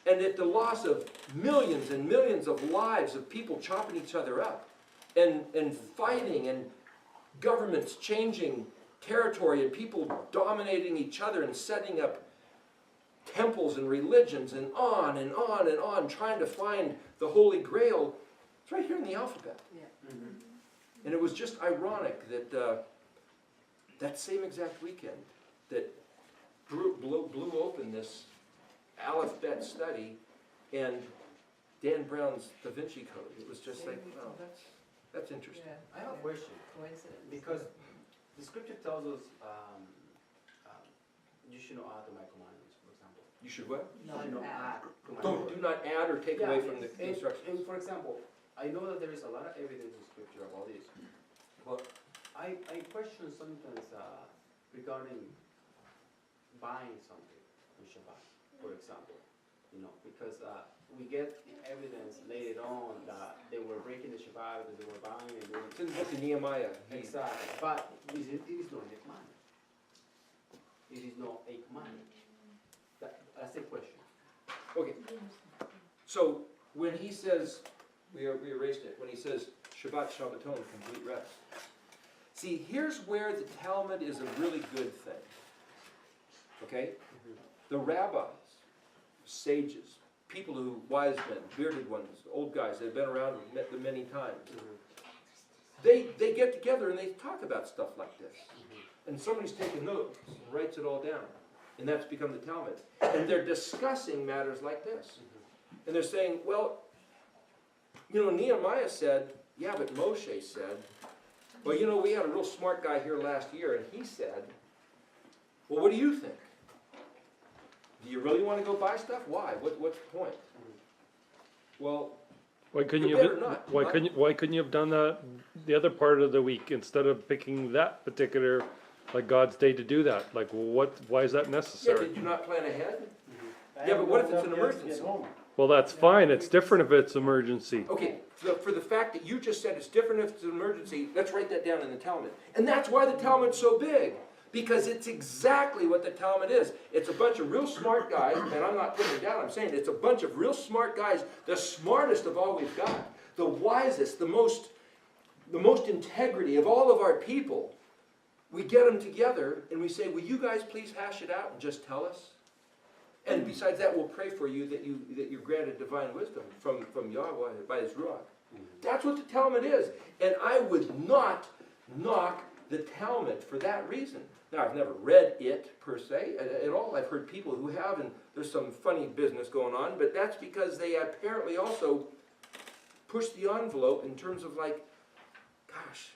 and at the loss of millions and millions of lives of people chopping each other up, and fighting, and governments changing territory, and people dominating each other and setting up temples and religions, and on and on and on, trying to find the Holy Grail. It's right here in the alphabet. Yeah. And it was just ironic that that same exact weekend that blew open this alphabet study and Dan Brown's Da Vinci Code. It was just like, wow, that's interesting. Yeah. I have a question, Coincidence. because the scripture tells us, you should not add to my commandments, for example. You should what? You should not add to my Don't, do not add or take away from the and instructions. for example, I know that there is a lot of evidence in scripture about this, but I question sometimes regarding buying something on Shabbat, for example, because we get evidence later on that they were breaking the Shabbat because they were buying and doing. It's in the book of Nehemiah. Exactly, but it is not a commandment. It is not a commandment. That's the question. Okay, so when he says, we erased it, when he says Shabbat Shabbaton, complete rest. See, here's where the Talmud is a really good thing. Okay? The rabbis, sages, people who, wise men, bearded ones, old guys that have been around and met them many times, they get together and they talk about stuff like this. And somebody's taking notes and writes it all down. And that's become the Talmud. And they're discussing matters like this. And they're saying, well, Nehemiah said, yeah, but Moshe said, well, we had a real smart guy here last year, and he said, well, what do you think? Do you really want to go buy stuff? Why? What's the point? Well, Why couldn't you you? better not. Why couldn't you have done that the other part of the week instead of picking that particular, like God's day to do that? Like, why is that yeah, necessary? did you not plan ahead? I Yeah, but what have if it's an enough gas to emergency? get home. Well, that's fine. It's different if it's emergency. Okay, for the fact that you just said it's different if it's an emergency, let's write that down in the Talmud. And that's why the Talmud's so big. Because it's exactly what the Talmud is. It's a bunch of real smart guys, and I'm not putting it down, I'm saying it's a bunch of real smart guys, the smartest of all we've got, the wisest, the most integrity of all of our people. We get them together and we say, will you guys please hash it out and just tell us? And besides that, we'll pray for you that you're granted divine wisdom from Yahweh by His Ruach. That's what the Talmud is. And I would not knock the Talmud for that reason. Now, I've never read it per se at all. I've heard people who have, and there's some funny business going on, but that's because they apparently also push the envelope in terms of like, gosh,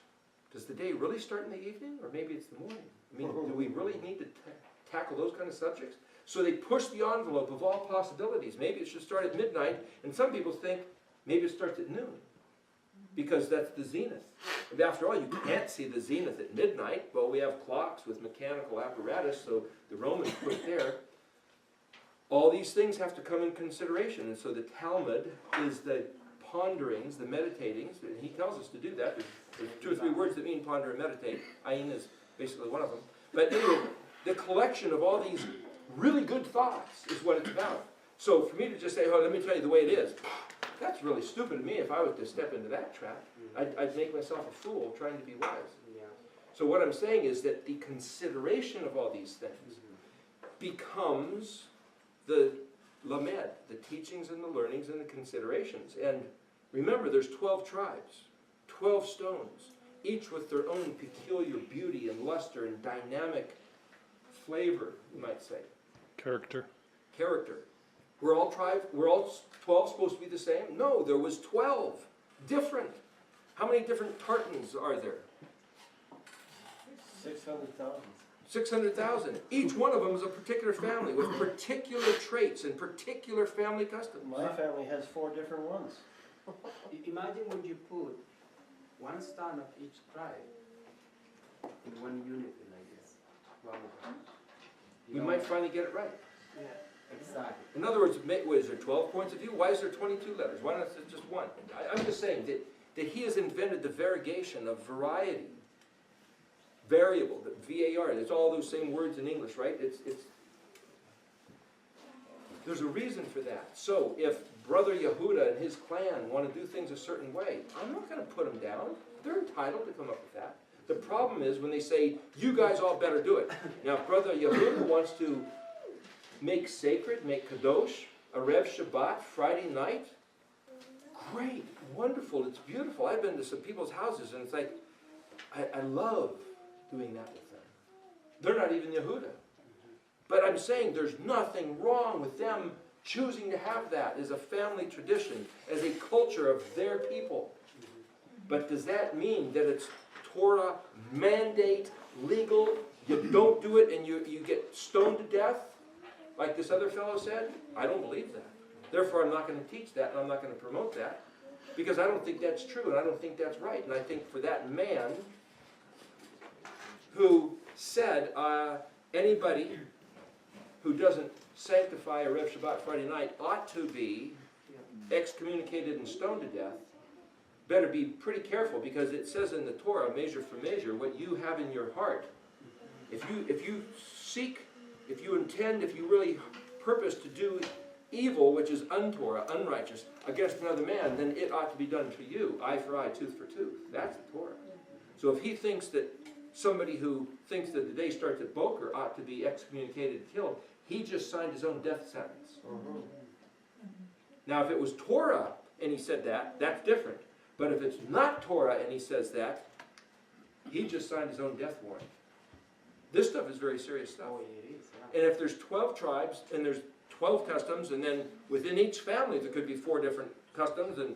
does the day really start in the evening? Or maybe it's the morning? I mean, do we really need to tackle those kind of subjects? So they push the envelope of all possibilities. Maybe it should start at midnight, and some people think maybe it starts at noon, because that's the zenith. And after all, you can't see the zenith at midnight. Well, we have clocks with mechanical apparatus, so the Romans put there. All these things have to come in consideration, and so the Talmud is the ponderings, the meditatings, and he tells us to do that. There's 2 or 3 words that mean ponder and meditate. Ayin is basically one of them. But anyway, the collection of all these really good thoughts is what it's about. So for me to just say, oh, let me tell you the way it is, that's really stupid of me. If I was to step into that trap, I'd make myself a fool trying to be wise. Yeah. So what I'm saying is that the consideration of all these things becomes the lamed, the teachings and the learnings and the considerations. And remember, there's 12 tribes, 12 stones, each with their own peculiar beauty and luster and dynamic flavor, you might say. Character. Character. We're all 12 supposed to be the same? No, there was 12 different. How many different tartans are there? 600,000. 600,000. Each one of them is a particular family with particular traits and particular family customs. My family has 4 different ones. Imagine when you put one stand of each tribe in one unit like this. Wow. We might finally get it right. Yeah. Exactly. In other words, what is there 12 points of view? Why is there 22 letters? Why not just one? I'm just saying that he has invented the variegation of variety. Variable, the VAR, it's all those same words in English, right? There's a reason for that. So if Brother Yehuda and his clan want to do things a certain way, I'm not going to put them down. They're entitled to come up with that. The problem is when they say, you guys all better do it. Now, if Brother Yehuda wants to make sacred, make kadosh, Erev Shabbat, Friday night, great, wonderful, it's beautiful. I've been to some people's houses and it's like, I love doing that with them. They're not even Yehuda. But I'm saying there's nothing wrong with them choosing to have that as a family tradition, as a culture of their people. But does that mean that it's Torah, mandate, legal, you don't do it and you get stoned to death, like this other fellow said? I don't believe that. Therefore, I'm not going to teach that and I'm not going to promote that, because I don't think that's true and I don't think that's right. And I think for that man who said anybody who doesn't sanctify a Rev Shabbat Friday night ought to be excommunicated and stoned to death, better be pretty careful, because it says in the Torah, measure for measure, what you have in your heart. If you seek, if you intend, if you really purpose to do evil, which is un-Torah, unrighteous, against another man, then it ought to be done to you, eye for eye, tooth for tooth. That's the Torah. So if he thinks that somebody who thinks that the day starts at Boker ought to be excommunicated and killed, he just signed his own death sentence. Now, if it was Torah and he said that, that's different. But if it's not Torah and he says that, he just signed his own death warrant. This stuff is very serious stuff. Oh, it is, yeah. And if there's 12 tribes and there's 12 customs, and then within each family there could be 4 different customs, and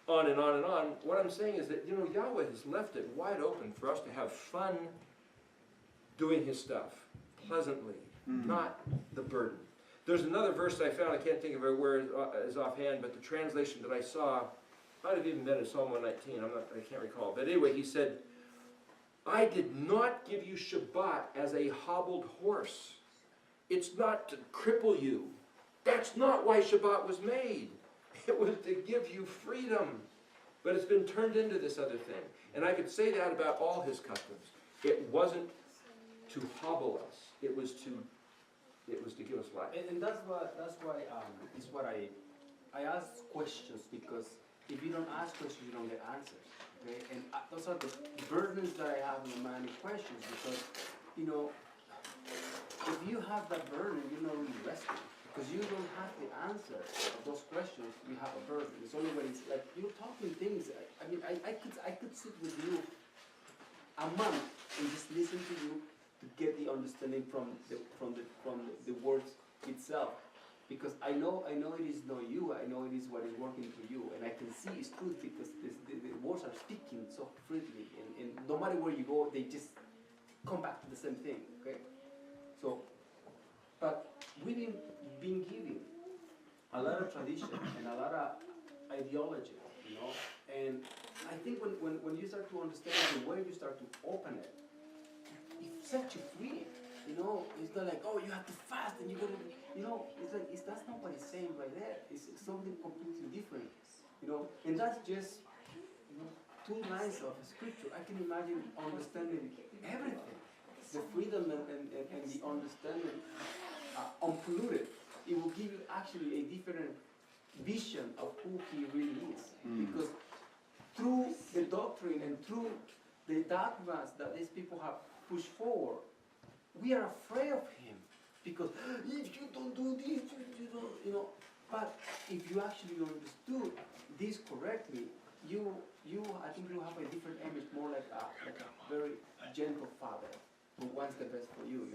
on and on and on, what I'm saying is that, Yahweh has left it wide open for us to have fun doing his stuff, pleasantly, not the burden. There's another verse I found, I can't think of it where it is offhand, but the translation that I saw might have even been in Psalm 119, I can't recall. But anyway, he said, I did not give you Shabbat as a hobbled horse. It's not to cripple you. That's not why Shabbat was made. It was to give you freedom. But it's been turned into this other thing. And I could say that about all his customs. It wasn't to hobble us. It was to give us life. And that's why is what I ask questions, because if you don't ask questions, you don't get answers. Okay, and those are the burdens that I have in my questions, because if you have that burden, you're not really resting, because you don't have the answer of those questions. You have a burden. It's only when it's like you're talking things. I mean, I could sit with you a month and just listen to you to get the understanding from the words itself. Because I know it is not you, I know it is what is working for you, and I can see it's truth, because the words are speaking so freely, and no matter where you go, they just come back to the same thing, okay? So, but we've been given a lot of tradition and a lot of ideology, and I think when you start to understand the way you start to open it, it sets you free. It's not like, oh, you have to fast and you gotta, it's like, that's not what it's saying right there. It's something completely different, and that's just 2 lines of scripture. I can imagine understanding everything, the freedom and the understanding unpolluted. It will give you actually a different vision of who he really is, because through the doctrine and through the dogmas that these people have pushed forward, we are afraid of him, because if you don't do this, you don't, but if you actually understood this correctly, I think you have a different image, more like a very gentle father who wants the best for you,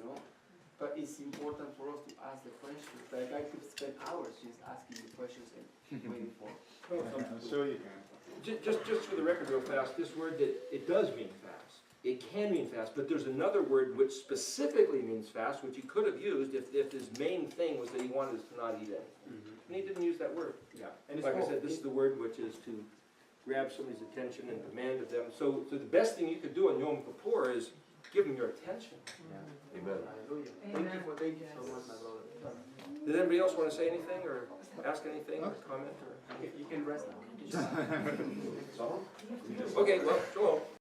But it's important for us to ask the questions. Like I could spend hours just asking you questions and waiting for something to Sure you can. Just for the record real fast, this word, that it does mean fast. It can mean fast, but there's another word which specifically means fast, which he could have used if his main thing was that he wanted us to not eat anything. And he didn't use that word. Yeah. And Like I said, this is the word which is to grab somebody's attention and demand of them. So the best thing you could do on Yom Kippur is give them your attention. Yeah. Amen. Hallelujah. Amen. Thank you so much, my brother. Did anybody else want to say anything, or ask anything, or comment, or? You can rest now. So? Okay, well, Joel.